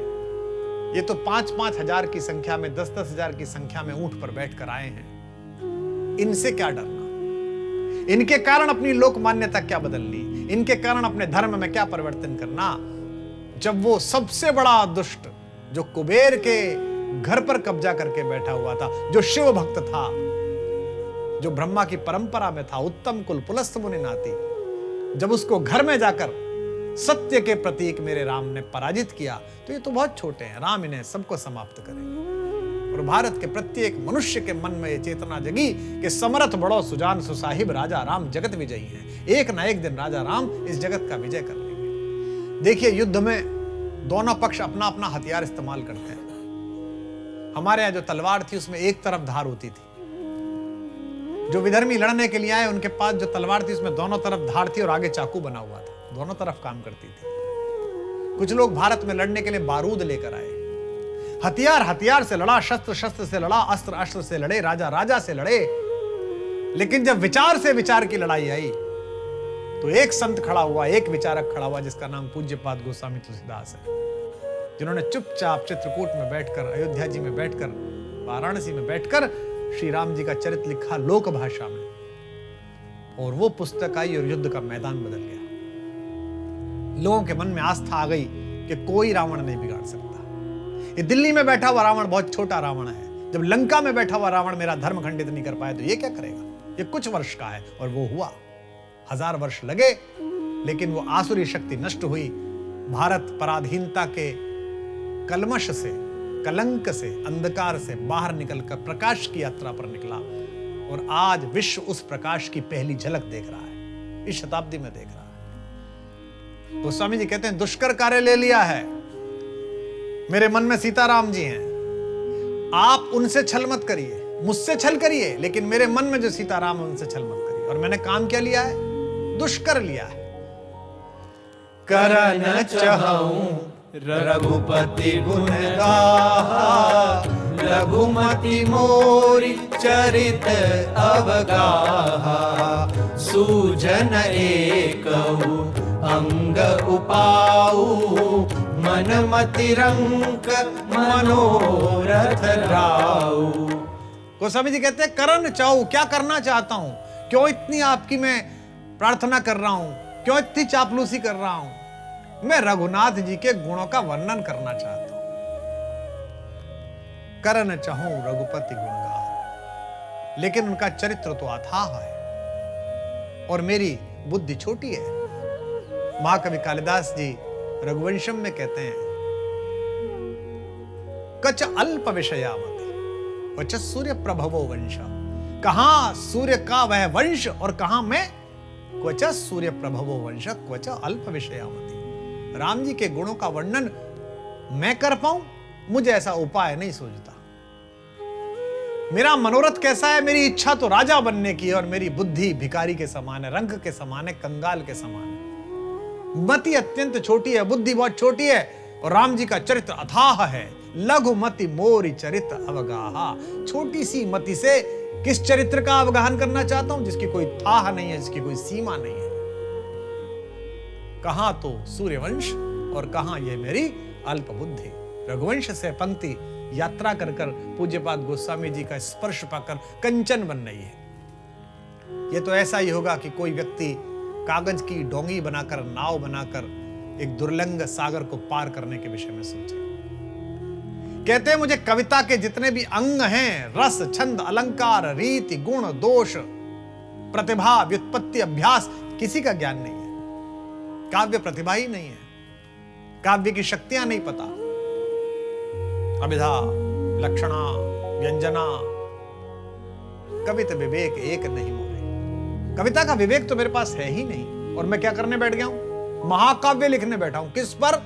ये तो 5-5 हजार की संख्या में, 10-10 हजार की संख्या में ऊंट पर बैठकर आए हैं, इनसे क्या डरना, इनके कारण अपनी लोक मान्यता क्या बदलनी, इनके कारण अपने धर्म में क्या परिवर्तन करना, जब वो सबसे बड़ा दुष्ट जो कुबेर के घर पर कब्जा करके बैठा हुआ था, जो शिव भक्त था, जो ब्रह्मा की परंपरा में था, उत्तम कुल पुलस्त मुनि नाती, जब उसको घर में जाकर सत्य के प्रतीक मेरे राम ने पराजित किया, तो ये तो बहुत छोटे हैं, राम इन्हें सबको समाप्त करेंगे। और भारत के प्रत्येक मनुष्य के मन में ये चेतना जगी कि समर्थ बड़ो सुजान सुसाहिब राजा राम जगत विजयी हैं, एक ना एक दिन राजा राम इस जगत का विजय कर लेंगे। देखिए युद्ध में दोनों पक्ष अपना अपना हथियार इस्तेमाल करते हैं। हमारे यहां जो तलवार थी उसमें एक तरफ धार होती थी, जो विधर्मी लड़ने के लिए आए उनके पास जो तलवार थी उसमें दोनों तरफ धार थी और आगे चाकू बना हुआ था, दोनों तरफ काम करती थी। कुछ लोग भारत में लड़ने के लिए बारूद लेकर आए, हथियार हथियार से लड़ा, शस्त्र शस्त्र से लड़ा, अस्त्र अस्त्र से लड़े, राजा राजा से लड़े, लेकिन जब विचार से विचार की लड़ाई आई तो एक संत खड़ा हुआ, एक विचारक खड़ा हुआ जिसका नाम पूज्यपाद गोस्वामी तुलसीदास है, जिन्होंने चुपचाप चित्रकूट में बैठकर, अयोध्या जी में बैठकर, वाराणसी में बैठकर श्री राम जी का चरित्र लिखा लोक भाषा में, और वो पुस्तक आई और युद्ध का मैदान बदल गया। लोगों के मन में आस्था आ गई कि कोई रावण नहीं बिगाड़ सकता। ये दिल्ली में बैठा हुआ रावण बहुत छोटा रावण है, जब लंका में बैठा हुआ रावण मेरा धर्म खंडित नहीं कर पाया तो ये क्या करेगा। ये कुछ वर्ष का है और वो हुआ, 1000 वर्ष लगे, लेकिन वो आसुरी शक्ति नष्ट हुई। भारत पराधीनता के कलमश से, कलंक से, अंधकार से बाहर निकलकर प्रकाश की यात्रा पर निकला और आज विश्व उस प्रकाश की पहली झलक देख रहा है, इस शताब्दी में देख रहा है। गोस्वामी जी कहते हैं दुष्कर कार्य ले लिया है, मेरे मन में सीताराम जी हैं, आप उनसे छल मत करिए, मुझसे छल करिए, लेकिन मेरे मन में जो सीताराम है उनसे छल मत करिए। और मैंने काम क्या लिया है? दुष्कर लिया है। करन चहऊं रघुपति गुण गाहा, रघुमति मोरि चरित अवगाहा, सूजन एकहु अंग उपाऊ, मन मति रंक मनोरथ राऊ। गोस्वामी जी कहते हैं करन चाहूं, क्या करना चाहता हूं, क्यों इतनी आपकी मैं प्रार्थना कर रहा हूं, क्यों इतनी चापलूसी कर रहा हूं? मैं रघुनाथ जी के गुणों का वर्णन करना चाहता हूं। करन चाहूं रघुपति गुण गाहा, लेकिन उनका चरित्र तो अथाह है और मेरी बुद्धि छोटी है। महाकवि कालिदास जी रघुवंशम में कहते हैं कच अल्प विषयामति वच सूर्य प्रभवो वंश। कहां सूर्य का वह वंश और कहां मैं? क्वच सूर्य प्रभवो वंश क्वच अल्प विषयामति। राम जी के गुणों का वर्णन मैं कर पाऊं, मुझे ऐसा उपाय नहीं सूझता। मेरा मनोरथ कैसा है? मेरी इच्छा तो राजा बनने की है और मेरी बुद्धि भिखारी के समान है, रंग के समान है, कंगाल के समान है। मति अत्यंत छोटी है, बुद्धि बहुत छोटी है और राम जी का चरित्र अथाह है। लघु मति मोरि चरित अवगाहा। छोटी सी मति से किस चरित्र का अवगाहन करना चाहता हूं जिसकी कोई थाह नहीं है, जिसकी कोई सीमा नहीं है। कहां तो सूर्यवंश और कहां यह मेरी अल्प बुद्धि। रघुवंश से पंक्ति यात्रा कर कर पूज्यपाद गोस्वामी जी का स्पर्श पाकर कंचन बन रही है। यह तो ऐसा ही होगा कि कोई व्यक्ति कागज की डोंगी बनाकर, नाव बनाकर एक दुर्लंघ सागर को पार करने के विषय में सोचे। कहते हैं मुझे कविता के जितने भी अंग हैं, रस, छंद, अलंकार, रीति, गुण, दोष, प्रतिभा, व्युत्पत्ति, अभ्यास, किसी का ज्ञान नहीं है। काव्य प्रतिभा ही नहीं है, काव्य की शक्तियां नहीं पता, अभिधा, लक्षणा, व्यंजना, कविता विवेक एक नहीं मोरे। कविता का विवेक तो मेरे पास है ही नहीं और मैं क्या करने बैठ गया हूं? महाकाव्य लिखने बैठा हूं। किस पर?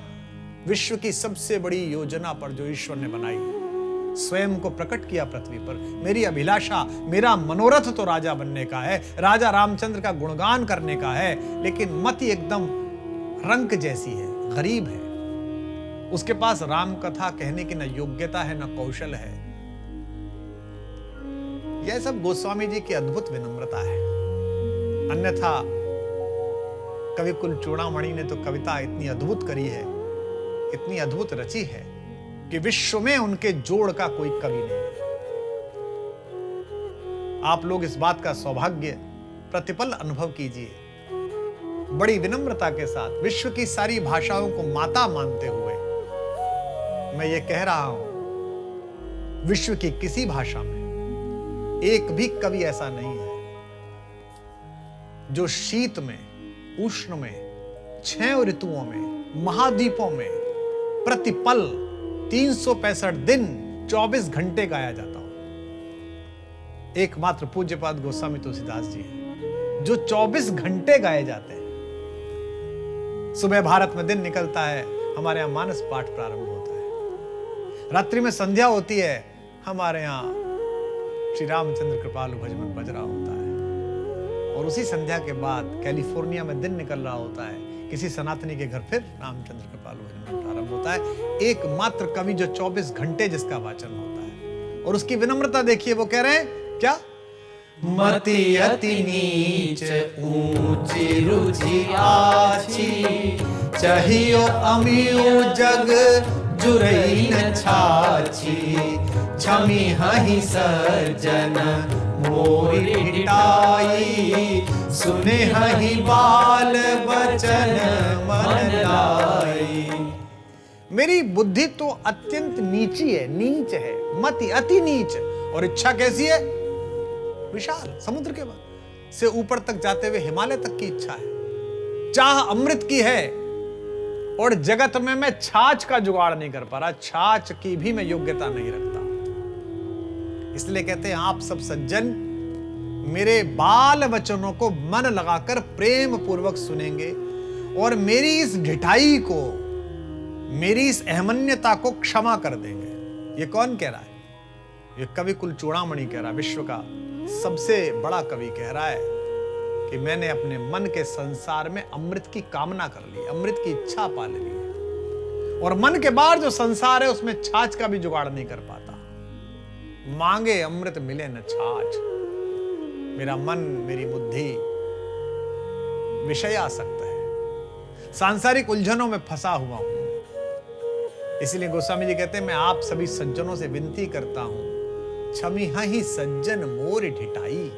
विश्व की सबसे बड़ी योजना पर जो ईश्वर ने बनाई है, स्वयं को प्रकट किया पृथ्वी पर। मेरी अभिलाषा, मेरा मनोरथ तो राजा बनने का है, राजा रामचंद्र का गुणगान करने का है, लेकिन मति एकदम रंक जैसी है, गरीब है। उसके पास राम कथा कहने की न योग्यता है न कौशल है। यह सब गोस्वामी जी की अद्भुत विनम्रता है। अन्यथा कविकुल चूड़ामणि ने तो कविता इतनी अद्भुत करी है, इतनी अद्भुत रची है कि विश्व में उनके जोड़ का कोई कवि नहीं है। आप लोग इस बात का सौभाग्य प्रतिपल अनुभव कीजिए। बड़ी विनम्रता के साथ विश्व की सारी भाषाओं को माता मानते हुए मैं ये कह रहा हूं, विश्व की किसी भाषा में एक भी कवि ऐसा नहीं है जो शीत में, उष्ण में, 6 ऋतुओं में, महाद्वीपों में प्रतिपल 365 दिन 24 घंटे गाया जाता हो। एकमात्र पूज्यपाद गोस्वामी तुलसीदास जी हैं जो 24 घंटे गाए जाते हैं। सुबह भारत में दिन निकलता है, हमारे यहां मानस पाठ प्रारंभ होता है। रात्रि में संध्या होती है, हमारे यहां श्री रामचंद्र कृपालु भजन बज रहा होता है। और उसी संध्या के बाद कैलिफोर्निया में दिन निकल रहा होता है, किसी सनातनी के घर फिर रामचंद्र कृपालु भजन प्रारंभ होता है। एकमात्र कवि जो 24 घंटे जिसका वाचन होता है। और उसकी विनम्रता देखिए, वो कह रहे हैं क्या? मति अति नीच ऊंची रुचि आछी, चाहियो अमियो जग जुरई न छाछी, छमी हहि सर्जन मोरि हिटाई, सुने हहि बाल बचन मन लाई। मेरी बुद्धि तो अत्यंत नीची है, नीच है, मति अति नीच। और इच्छा कैसी है? विशाल, समुद्र के से ऊपर तक जाते हुए हिमालय तक की इच्छा है। चाह अमृत की है और जगत में मैं छाछ का जुगाड़ नहीं कर पा रहा, छाछ की भी मैं योग्यता नहीं रखता। इसलिए कहते हैं आप सब सज्जन मेरे बाल वचनों को मन लगाकर प्रेम पूर्वक सुनेंगे और मेरी इस ढिठाई को, मेरी इस अहमन्यता को क्षमा कर देंगे। ये कौन कह रहा है? ये कवि कुल चूड़ामणि कह रहा है। विश्व का सबसे बड़ा कवि कह रहा है कि मैंने अपने मन के संसार में अमृत की कामना कर ली, अमृत की इच्छा पाल ली है, और मन के बाहर जो संसार है उसमें छाछ का भी जुगाड़ नहीं कर पाता। मांगे अमृत मिले न छाछ। मेरा मन, मेरी बुद्धि विषयासक्त है, सांसारिक उलझनों में फंसा हुआ हूं। इसलिए गोस्वामी जी कहते हैं, मैं आप सभी सज्जनों से विनती करता हूं, क्षमी ही सज्जन मोर ढिठाई,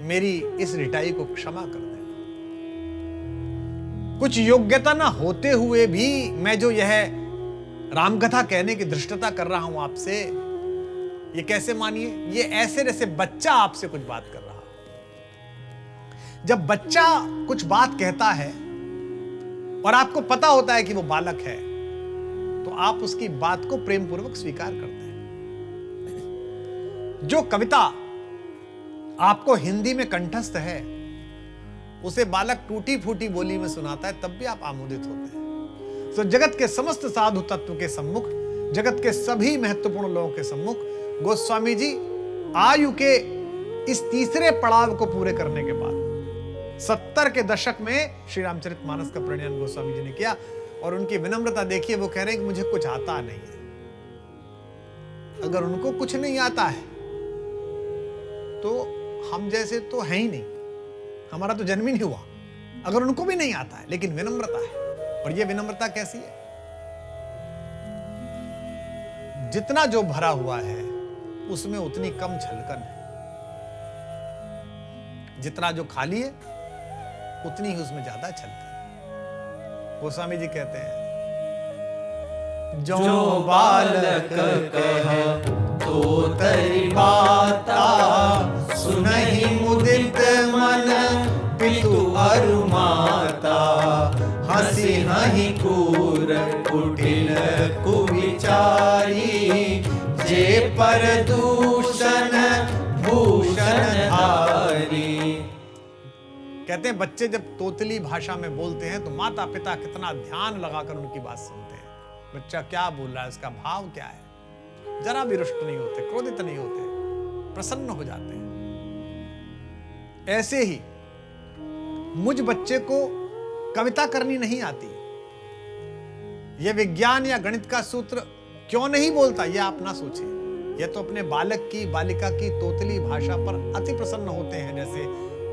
मेरी इस ढिठाई को क्षमा कर देना। कुछ योग्यता ना होते हुए भी मैं जो यह रामकथा कहने की धृष्टता कर रहा हूं आपसे, ये कैसे मानिए? ये ऐसे जैसे बच्चा आपसे कुछ बात कर रहा। जब बच्चा कुछ बात कहता है और आपको पता होता है कि वो बालक है, तो आप उसकी बात को प्रेम पूर्वक स्वीकार करते हैं। जो कविता आपको हिंदी में कंठस्थ है, उसे बालक टूटी फूटी बोली में सुनाता है, तब भी आप आमोदित होते हैं। तो जगत के समस्त साधु तत्व के सम्मुख, जगत के सभी महत्वपूर्ण लोगों के सम्मुख गोस्वामी जी आयु के इस तीसरे पड़ाव को पूरे करने के बाद 70 के दशक में श्री रामचरितमानस का प्रणयन गोस्वामी जी ने किया। और उनकी विनम्रता देखिए, वो कह रहे हैं कि मुझे कुछ आता नहीं है। अगर उनको कुछ नहीं आता है तो हम जैसे तो है ही नहीं, हमारा तो जन्म ही नहीं हुआ। अगर उनको भी नहीं आता है, लेकिन विनम्रता है। और ये विनम्रता कैसी है? जितना जो भरा हुआ है उसमें उतनी कम छलकन है, जितना जो खाली है उतनी ही उसमें ज्यादा छलकन। गोस्वामी जी कहते हैं, जो बालक कहे तो तरी बाता, सुनहि मुदित मन पितु अरु माता, हंसी हहि क्रूर कुटिल कुविचारी, जे पर दूषण भूषण धारी। कहते हैं बच्चे जब तोतली भाषा में बोलते हैं तो माता पिता कितना ध्यान लगाकर उनकी बात सुनते हैं। बच्चा क्या बोल रहा है, उसका भाव क्या है, जरा भी रुष्ट नहीं होते, क्रोधित नहीं होते, प्रसन्न हो जाते हैं। ऐसे ही मुझ बच्चे को कविता करनी नहीं आती, यह विज्ञान या गणित का सूत्र क्यों नहीं बोलता, यह आप ना सोचें। यह तो अपने बालक की, बालिका की तोतली भाषा पर अति प्रसन्न होते हैं, जैसे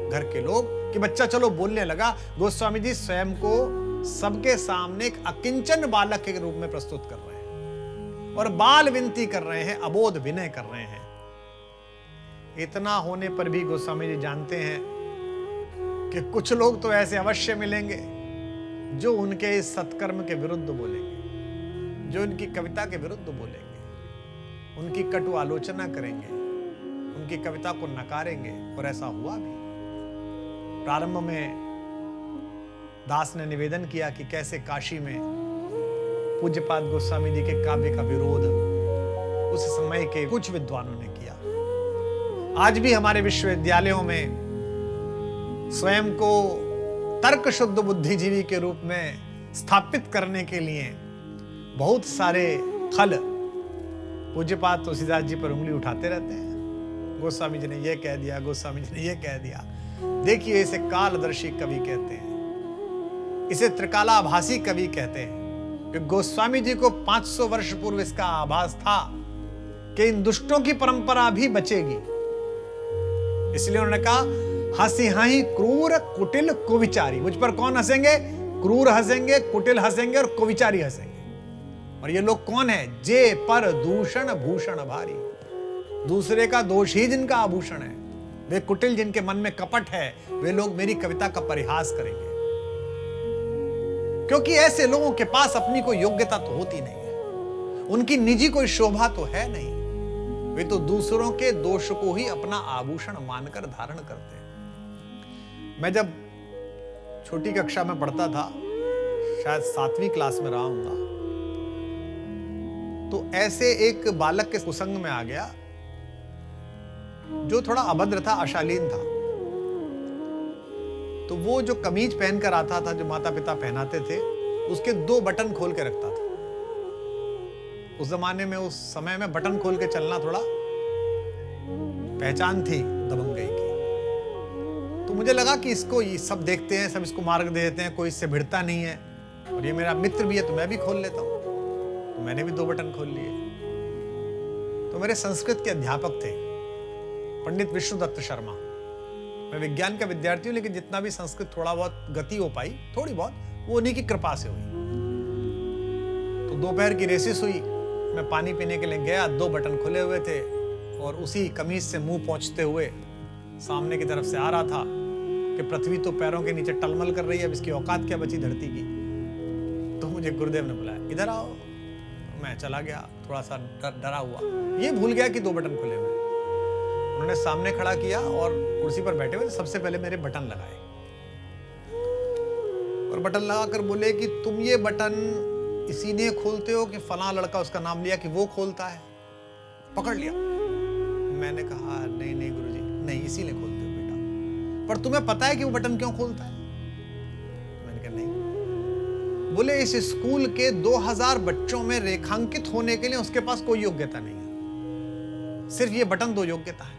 घर के लोग, कि बच्चा चलो बोलने लगा। गोस्वामी जी स्वयं को सबके सामने एक अकिंचन बालक के रूप में प्रस्तुत कर रहे हैं और बाल विनती कर रहे हैं, अबोध विनय कर रहे हैं। इतना होने पर भी गोस्वामी जी जानते हैं कि कुछ लोग तो ऐसे अवश्य मिलेंगे जो उनके इस सत्कर्म के विरुद्ध बोलेंगे, जो उनकी कविता के विरुद्ध बोलेंगे, उनकी कटु आलोचना करेंगे, उनकी कविता को नकारेंगे। और ऐसा हुआ भी। प्रारंभ में दास ने निवेदन किया कि कैसे काशी में पूज्यपाद गोस्वामी जी के काव्य का विरोध उस समय के कुछ विद्वानों ने किया। आज भी हमारे विश्वविद्यालयों में स्वयं को तर्क शुद्ध बुद्धिजीवी के रूप में स्थापित करने के लिए बहुत सारे खल पूज्यपाद तुलसीदास जी पर उंगली उठाते रहते हैं। गोस्वामी जी ने यह कह दिया, गोस्वामी जी ने यह कह दिया। देखिए, इसे कालदर्शी कवि कहते हैं, इसे त्रिकालाभासी कवि कहते हैं। कि गोस्वामी जी को 500 वर्ष पूर्व इसका आभास था कि इन दुष्टों की परंपरा भी बचेगी, इसलिए उन्होंने कहा, हंसी हाई क्रूर कुटिल कुविचारी। मुझ पर कौन हंसेंगे? क्रूर हंसेंगे, कुटिल हंसेंगे और कुविचारी हंसेंगे। और ये लोग कौन है? जे पर दूषण भूषण भारी, दूसरे का दोष ही जिनका आभूषण है, वे कुटिल जिनके मन में कपट है, वे लोग मेरी कविता का परिहास करेंगे। क्योंकि ऐसे लोगों के पास अपनी कोई योग्यता तो होती नहीं है, उनकी निजी कोई शोभा तो है नहीं, वे तो दूसरों के दोष को ही अपना आभूषण मानकर धारण करते हैं। मैं जब छोटी कक्षा में पढ़ता था, शायद 7वीं क्लास में रहा हूंगा, तो ऐसे एक बालक के कुसंग में आ गया जो थोड़ा अभद्र था, अशालीन था। तो वो जो कमीज पहनकर आता था, जो माता पिता पहनाते थे, उसके 2 बटन खोल के रखता था। उस जमाने में, उस समय में बटन खोल के चलना थोड़ा पहचान थी दबंगई की। तो मुझे लगा कि इसको ये सब देखते हैं, सब इसको मार्ग दे देते हैं, कोई इससे भिड़ता नहीं है, और ये मेरा मित्र भी है तो मैं भी खोल लेता हूं। तो मैंने भी 2 बटन खोल लिए। तो मेरे संस्कृत के अध्यापक थे पंडित विष्णुदत्त शर्मा। मैं विज्ञान का विद्यार्थी हूं, लेकिन जितना भी संस्कृत थोड़ा बहुत गति हो पाई, थोड़ी बहुत, वो उन्हीं की कृपा से हुई। तो दोपहर की रेसिस हुई, मैं पानी पीने के लिए गया, 2 बटन खुले हुए थे, और उसी कमीज से मुंह पोंछते हुए सामने की तरफ से आ रहा था कि पृथ्वी तो पैरों के नीचे टलमल कर रही है, अब इसकी औकात क्या बची धरती की। तो मुझे गुरुदेव ने बुलाया, इधर आओ। मैं चला गया, थोड़ा सा डरा हुआ, ये भूल गया कि 2 बटन खुले हुए। उन्होंने सामने खड़ा किया और कुर्सी पर बैठे हुए सबसे पहले मेरे बटन लगाए, और बटन लगाकर बोले कि तुम ये बटन इसीलिए खोलते हो कि फलां लड़का, उसका नाम लिया, कि वो खोलता है, पकड़ लिया। मैंने कहा नहीं नहीं गुरुजी, नहीं इसीलिए खोलते हो बेटा, पर तुम्हें पता है कि वो बटन क्यों खोलता है? मैंने कहा नहीं। बोले इस स्कूल के 2000 बच्चों में रेखांकित होने के लिए उसके पास कोई योग्यता नहीं है, सिर्फ ये बटन 2 योग्यता है।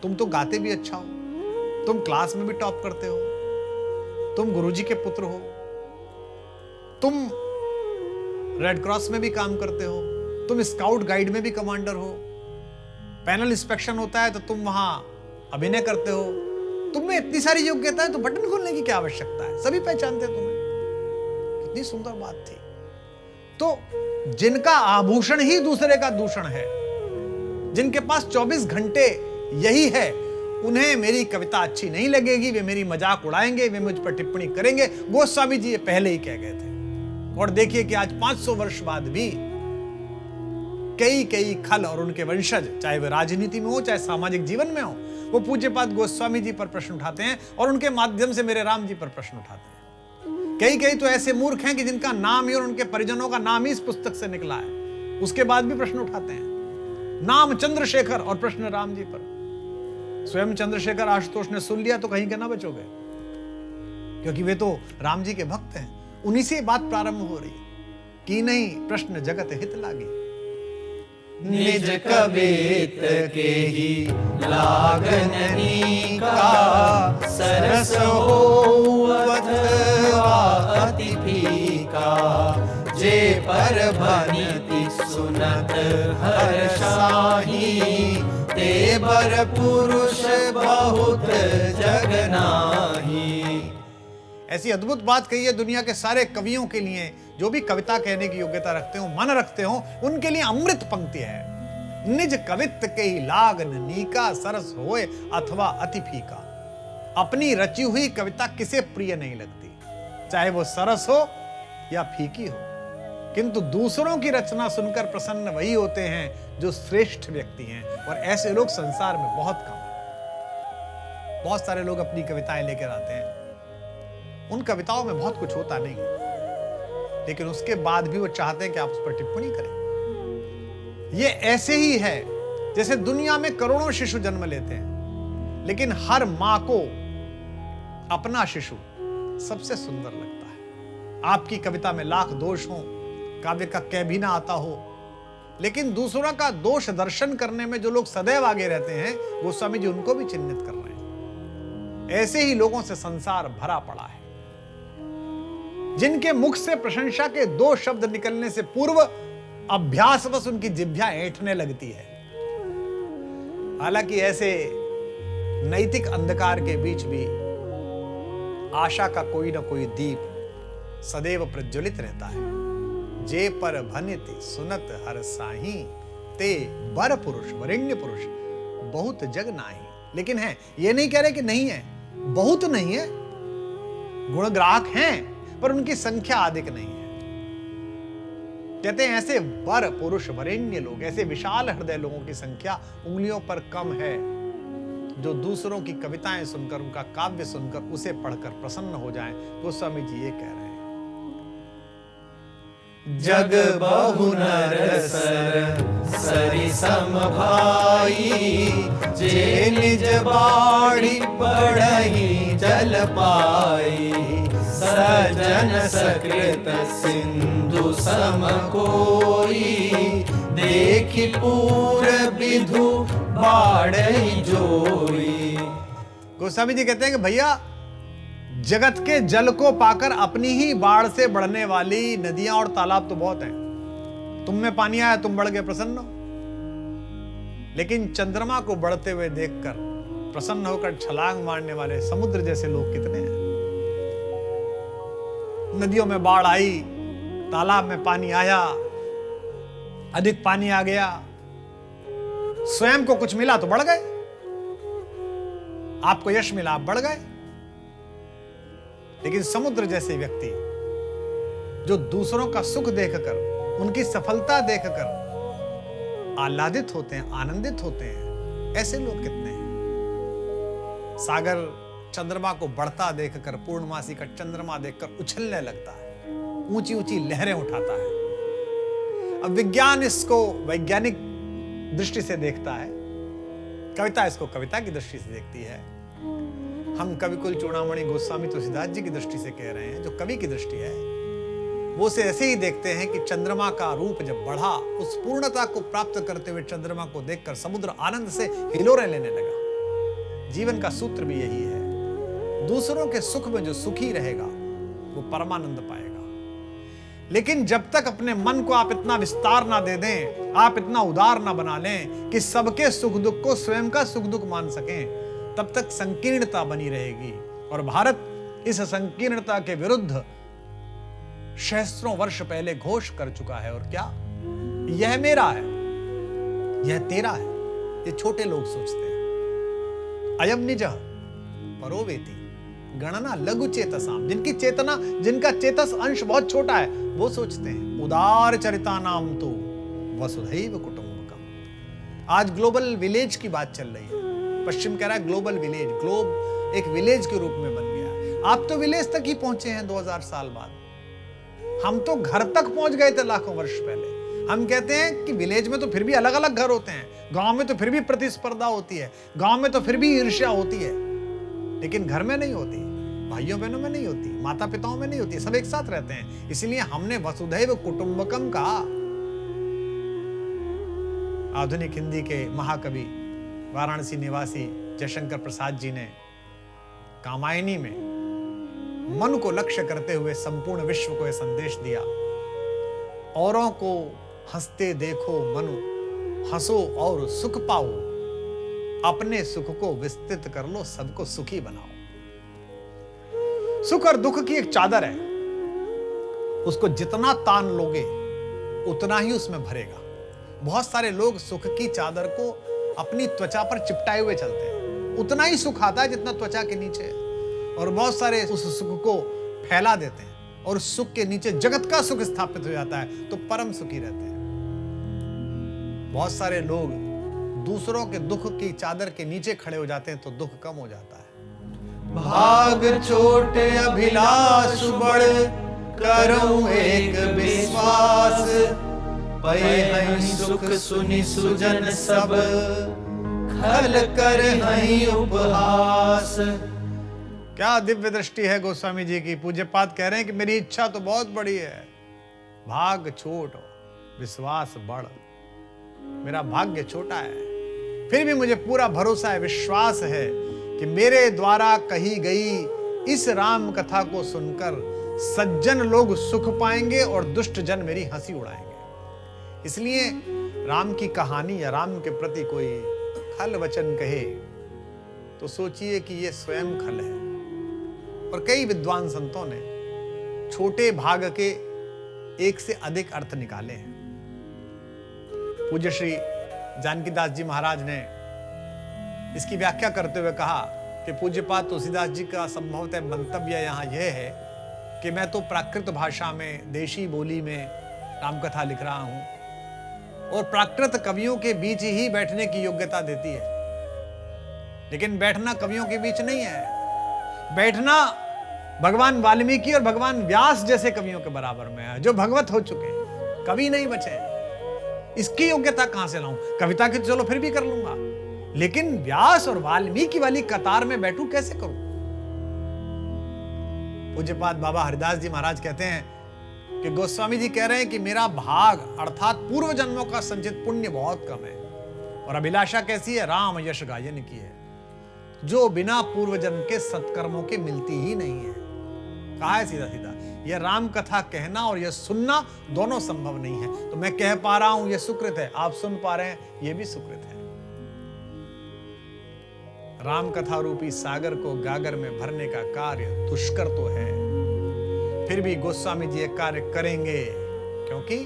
तुम तो गाते भी अच्छा हो, तुम क्लास में भी टॉप करते हो, तुम गुरुजी के पुत्र हो, तुम रेड क्रॉस में भी काम करते हो, तुम स्काउट गाइड में भी कमांडर हो, पैनल इंस्पेक्शन होता है तो तुम वहां अभिनय करते हो, तुम में इतनी सारी योग्यता है, तो बटन खोलने की क्या आवश्यकता है? सभी पहचानते तुम्हें। कितनी सुंदर बात थी। तो जिनका आभूषण ही दूसरे का दूषण है, जिनके पास 24 घंटे यही है, उन्हें मेरी कविता अच्छी नहीं लगेगी, वे मेरी मजाक उड़ाएंगे, वे मुझ पर टिप्पणी करेंगे। गोस्वामी जी ये पहले ही कह गए थे, और देखिए कि आज 500 वर्ष बाद भी कई खल और उनके वंशज, चाहे वे राजनीति में हो, चाहे सामाजिक जीवन में हो, वो पूज्यपाद गोस्वामी जी पर प्रश्न उठाते हैं, और उनके माध्यम से मेरे राम जी पर प्रश्न उठाते हैं। कई तो ऐसे मूर्ख हैं कि जिनका नाम ही और उनके परिजनों का नाम ही इस पुस्तक से निकला है, उसके बाद भी प्रश्न उठाते हैं। नाम चंद्रशेखर और प्रश्न राम जी पर। स्वयं चंद्रशेखर आशुतोष ने सुन लिया तो कहीं के ना बचोगे, क्योंकि वे तो राम जी के भक्त हैं। उन्हीं से बात प्रारंभ हो रही कि नहीं प्रश्न जगत हित लागी, निज कवित के ही लागनी का, सरस हो अथवा अति फीका, जे पर भनिति सुनत हर्षाही, ते बर पुरुष बहुत जग नाही। ऐसी अद्भुत बात कही है दुनिया के सारे कवियों के लिए, जो भी कविता कहने की योग्यता रखते हो, मन रखते हो, उनके लिए अमृत पंक्ति है। निज कवित्त के ही लागन नीका, सरस होए अथवा अति फीका। अपनी रची हुई कविता किसे प्रिय नहीं लगती, चाहे वो सरस हो या फीकी हो, किंतु दूसरों की रचना सुनकर प्रसन्न वही होते हैं जो श्रेष्ठ व्यक्ति हैं, और ऐसे लोग संसार में बहुत कम हैं। बहुत सारे लोग अपनी कविताएं लेकर आते हैं, उन कविताओं में बहुत कुछ होता नहीं है, लेकिन उसके बाद भी वो चाहते हैं कि आप उस पर टिप्पणी करें। ये ऐसे ही है जैसे दुनिया में करोड़ों शिशु जन्म लेते हैं, लेकिन हर मां को अपना शिशु सबसे सुंदर लगता है। आपकी कविता में लाख दोष हो, काव्य का कह भी ना आता हो, लेकिन दूसरों का दोष दर्शन करने में जो लोग सदैव आगे रहते हैं, गोस्वामी जी उनको भी चिन्हित कर रहे हैं। ऐसे ही लोगों से संसार भरा पड़ा है, जिनके मुख से प्रशंसा के 2 शब्द निकलने से पूर्व अभ्यासवश उनकी जिह्वा ऐंठने लगती है। हालांकि ऐसे नैतिक अंधकार के बीच भी आशा का कोई ना कोई दीप सदैव प्रज्वलित रहता है। जे पर भनिति सुनत हर साही, ते बर पुरुष वरेण्य पुरुष बहुत जग नाही। लेकिन है, ये नहीं कह रहे कि नहीं है, बहुत नहीं है, गुणग्राहक हैं, पर उनकी संख्या अधिक नहीं है। कहते हैं ऐसे वर पुरुष वरेण्य लोग, ऐसे विशाल हृदय लोगों की संख्या उंगलियों पर कम है, जो दूसरों की कविताएं सुनकर, उनका काव्य सुनकर, उसे पढ़कर प्रसन्न हो जाएं। गोस्वामी जी ये कह रहे हैं, जग बहु नर सर सरि सम भाई, जे निज बाड़ी बढ़ही जल पाई, सजन सकृत सिंधु सम कोई, देखि पूर विधु बाढ़ई जोई। गोस्वामी जी कहते हैं कि भैया, जगत के जल को पाकर अपनी ही बाढ़ से बढ़ने वाली नदियां और तालाब तो बहुत हैं। तुम में पानी आया, तुम बढ़ गए प्रसन्न हो, लेकिन चंद्रमा को बढ़ते हुए देखकर प्रसन्न होकर छलांग मारने वाले समुद्र जैसे लोग कितने हैं। नदियों में बाढ़ आई, तालाब में पानी आया, अधिक पानी आ गया, स्वयं को कुछ मिला तो बढ़ गए, आपको यश मिला आप बढ़ गए। लेकिन समुद्र जैसे व्यक्ति जो दूसरों का सुख देखकर, उनकी सफलता देखकर आह्लादित होते हैं, आनंदित होते हैं, ऐसे लोग कितने हैं। सागर चंद्रमा को बढ़ता देखकर, पूर्णमासी का चंद्रमा देखकर उछलने लगता है, ऊंची ऊंची लहरें उठाता है। अब विज्ञान इसको वैज्ञानिक दृष्टि से देखता है, कविता इसको कविता की दृष्टि से देखती है। हम कविकुल चूड़ामणि गोस्वामी तुलसीदास जी की दृष्टि से कह रहे हैं, जो कवि की दृष्टि है वो से ऐसे ही देखते हैं कि चंद्रमा का रूप जब बढ़ा, उस पूर्णता को प्राप्त करते हुए चंद्रमा को देखकर समुद्र आनंद से हिलोरें लेने लगा। जीवन का सूत्र भी यही है, दूसरों के सुख में जो सुखी रहेगा वो परमानंद पाएगा। लेकिन जब तक अपने मन को आप इतना विस्तार ना दे दें, आप इतना उदार ना बना लें कि सबके सुख दुख को स्वयं का सुख दुख मान सकें, तब तक संकीर्णता बनी रहेगी। और भारत इस संकीर्णता के विरुद्ध सहस्त्रों वर्ष पहले घोष कर चुका है। और क्या, यह मेरा है, यह तेरा है, ये छोटे लोग सोचते हैं। अयम निजः परो वेति गणना लघु चेतसाम, जिनकी चेतना, जिनका चेतस अंश बहुत छोटा है, वो सोचते हैं। उदार चरिता नाम तो वसुधैव कुटुंबकम। आज ग्लोबल विलेज की बात चल रही है। पश्चिम कह रहा है ग्लोबल विलेज, ग्लोब एक विलेज के रूप में बन गया। आप तो विलेज तक ही पहुंचे हैं 2000 साल बाद, हम तो घर तक पहुंच गए थे लाखों वर्ष पहले। हम कहते हैं कि विलेज में तो फिर भी अलग अलग घर होते हैं, गांव में तो फिर भी प्रतिस्पर्धा होती है, गांव में तो फिर भी ईर्ष्या होती है, लेकिन घर में नहीं होती, भाइयों बहनों में नहीं होती, माता पिताओं में नहीं होती, सब एक साथ रहते हैं। इसलिए हमने वसुधैव कुटुंबकम कहा। आधुनिक हिंदी के महाकवि वाराणसी निवासी जयशंकर प्रसाद जी ने कामायनी में मन को लक्ष्य करते हुए संपूर्ण विश्व को यह संदेश दिया, औरों को हंसते देखो मनु, हंसो और सुख पाओ, अपने सुख को विस्तृत कर लो, सबको सुखी बनाओ। सुख और दुख की एक चादर है, उसको जितना तान लोगे उतना ही उसमें भरेगा। बहुत सारे लोग सुख की चादर को अपनी त्वचा पर चिपटाए हुए चलते हैं, उतना ही सुख आता है जितना त्वचा के नीचे है, और बहुत सारे उस सुख को फैला देते हैं और उस सुख के नीचे जगत का सुख स्थापित हो जाता है, तो परम सुखी रहते हैं। बहुत सारे लोग दूसरों के दुख की चादर के नीचे खड़े हो जाते हैं तो दुख कम हो जाता है। भाग छोट अभिलाष बड़, करूं एक विश्वास, पै हई सुख सुनि सुजन सब, खल कर हई उपहास। क्या दिव्य दृष्टि है गोस्वामी जी की। पूज्यपाद कह रहे हैं कि मेरी इच्छा तो बहुत बड़ी है, भाग छोट विश्वास बड़। मेरा भाग्य छोटा है, फिर भी मुझे पूरा भरोसा है, विश्वास है कि मेरे द्वारा कही गई इस राम कथा को सुनकर सज्जन लोग सुख पाएंगे और दुष्ट जन मेरी हंसी उड़ाएंगे। इसलिए राम की कहानी या राम के प्रति कोई खल वचन कहे तो सोचिए कि यह स्वयं खल है। और कई विद्वान संतों ने छोटे भाग के एक से अधिक अर्थ निकाले हैं। पूज्य श्री जानकीदास जी महाराज ने इसकी व्याख्या करते हुए कहा कि पूज्यपाद तुलसीदास जी का संभवतः मंतव्य यहाँ यह है कि मैं तो प्राकृत भाषा में, देशी बोली में रामकथा लिख रहा हूं और प्राकृत कवियों के बीच ही बैठने की योग्यता देती है। लेकिन बैठना कवियों के बीच नहीं है, बैठना भगवान वाल्मीकि और भगवान व्यास जैसे कवियों के बराबर में है, जो भगवत हो चुके हैं, कवि नहीं बचे। इसकी योग्यता कहां से लाऊं? कविता की चलो फिर भी कर लूंगा, लेकिन व्यास और वाल्मीकि वाली कतार में बैठूं कैसे करूं? पूज्यपाद बाबा हरिदास जी महाराज कहते हैं कि गोस्वामी जी कह रहे हैं कि मेरा भाग अर्थात पूर्व जन्मों का संचित पुण्य बहुत कम है और अभिलाषा कैसी है? राम यश गायन की है, जो बिना पूर्व जन्म के सत्कर्मों के मिलती ही नहीं है। कहा है सीधा सीधा, यह राम कथा कहना और यह सुनना दोनों संभव नहीं है। तो मैं कह पा रहा हूं यह सुकृत है, आप सुन पा रहे हैं यह भी सुकृत है। राम कथा रूपी सागर को गागर में भरने का कार्य दुष्कर तो है, फिर भी गोस्वामी जी एक कार्य करेंगे, क्योंकि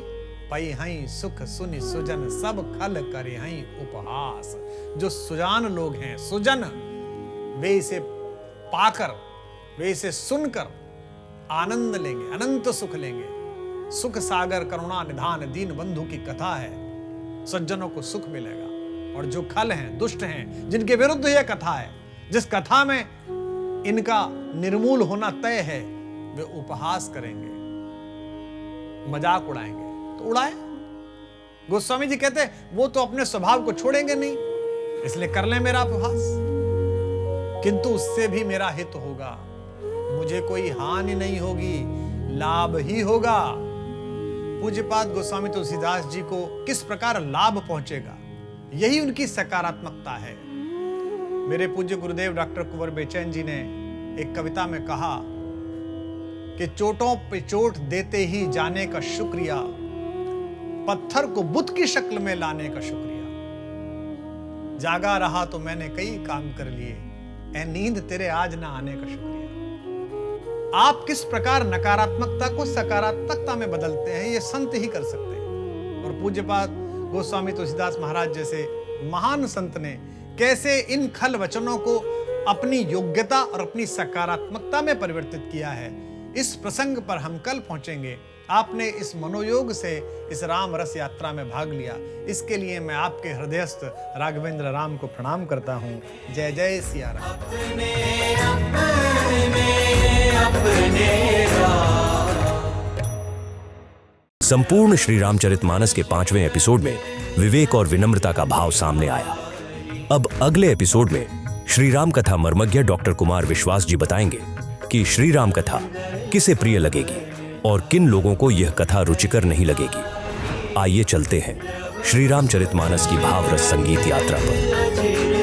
पई हई सुख सुनि सुजन सब खल करे हई उपहास। जो सुजान लोग हैं, सुजन, वे इसे पाकर, वे इसे सुनकर आनंद लेंगे, अनंत सुख लेंगे। सुख सागर करुणा निधान दीन बंधु की कथा है, सज्जनों को सुख मिलेगा। और जो खल हैं, दुष्ट हैं, जिनके विरुद्ध यह कथा है, जिस कथा में इनका निर्मूल होना तय है, वे उपहास करेंगे, मजाक उड़ाएंगे। तो उड़ाए। गोस्वामी जी कहते हैं वो तो अपने स्वभाव को छोड़ेंगे नहीं, इसलिए कर ले मेरा उपहास, किंतु उससे भी मेरा हित होगा, मुझे कोई हानि नहीं होगी, लाभ ही होगा। पूज्यपाद गोस्वामी तुलसीदास जी को किस प्रकार लाभ पहुंचेगा, यही उनकी सकारात्मकता है। मेरे पूज्य गुरुदेव डॉक्टर कुंवर बेचैन जी ने एक कविता में कहा कि चोटों पे चोट देते ही जाने का शुक्रिया, पत्थर को बुत की शक्ल में लाने का शुक्रिया। जागा रहा तो मैंने कई काम कर लिए, ऐ नींद तेरे आज ना आने का शुक्रिया। आप किस प्रकार नकारात्मकता को सकारात्मकता में बदलते हैं, ये संत ही कर सकते हैं। और पूज्यपाद गोस्वामी तुलसीदास महाराज जैसे महान संत ने कैसे इन खल वचनों को अपनी योग्यता और अपनी सकारात्मकता में परिवर्तित किया है, इस प्रसंग पर हम कल पहुंचेंगे। आपने इस मनोयोग से इस राम रस यात्रा में भाग लिया, इसके लिए मैं आपके हृदयस्थ राघवेंद्र राम को प्रणाम करता हूं। जय जय सिया राम। संपूर्ण श्री रामचरितमानस के 5वें एपिसोड में विवेक और विनम्रता का भाव सामने आया। अब अगले एपिसोड में श्री राम कथा मर्मज्ञ डॉक्टर कुमार विश्वास जी बताएंगे कि श्री राम कथा किसे प्रिय लगेगी और किन लोगों को यह कथा रुचिकर नहीं लगेगी। आइए चलते हैं श्री रामचरितमानस की भावरस संगीत यात्रा पर।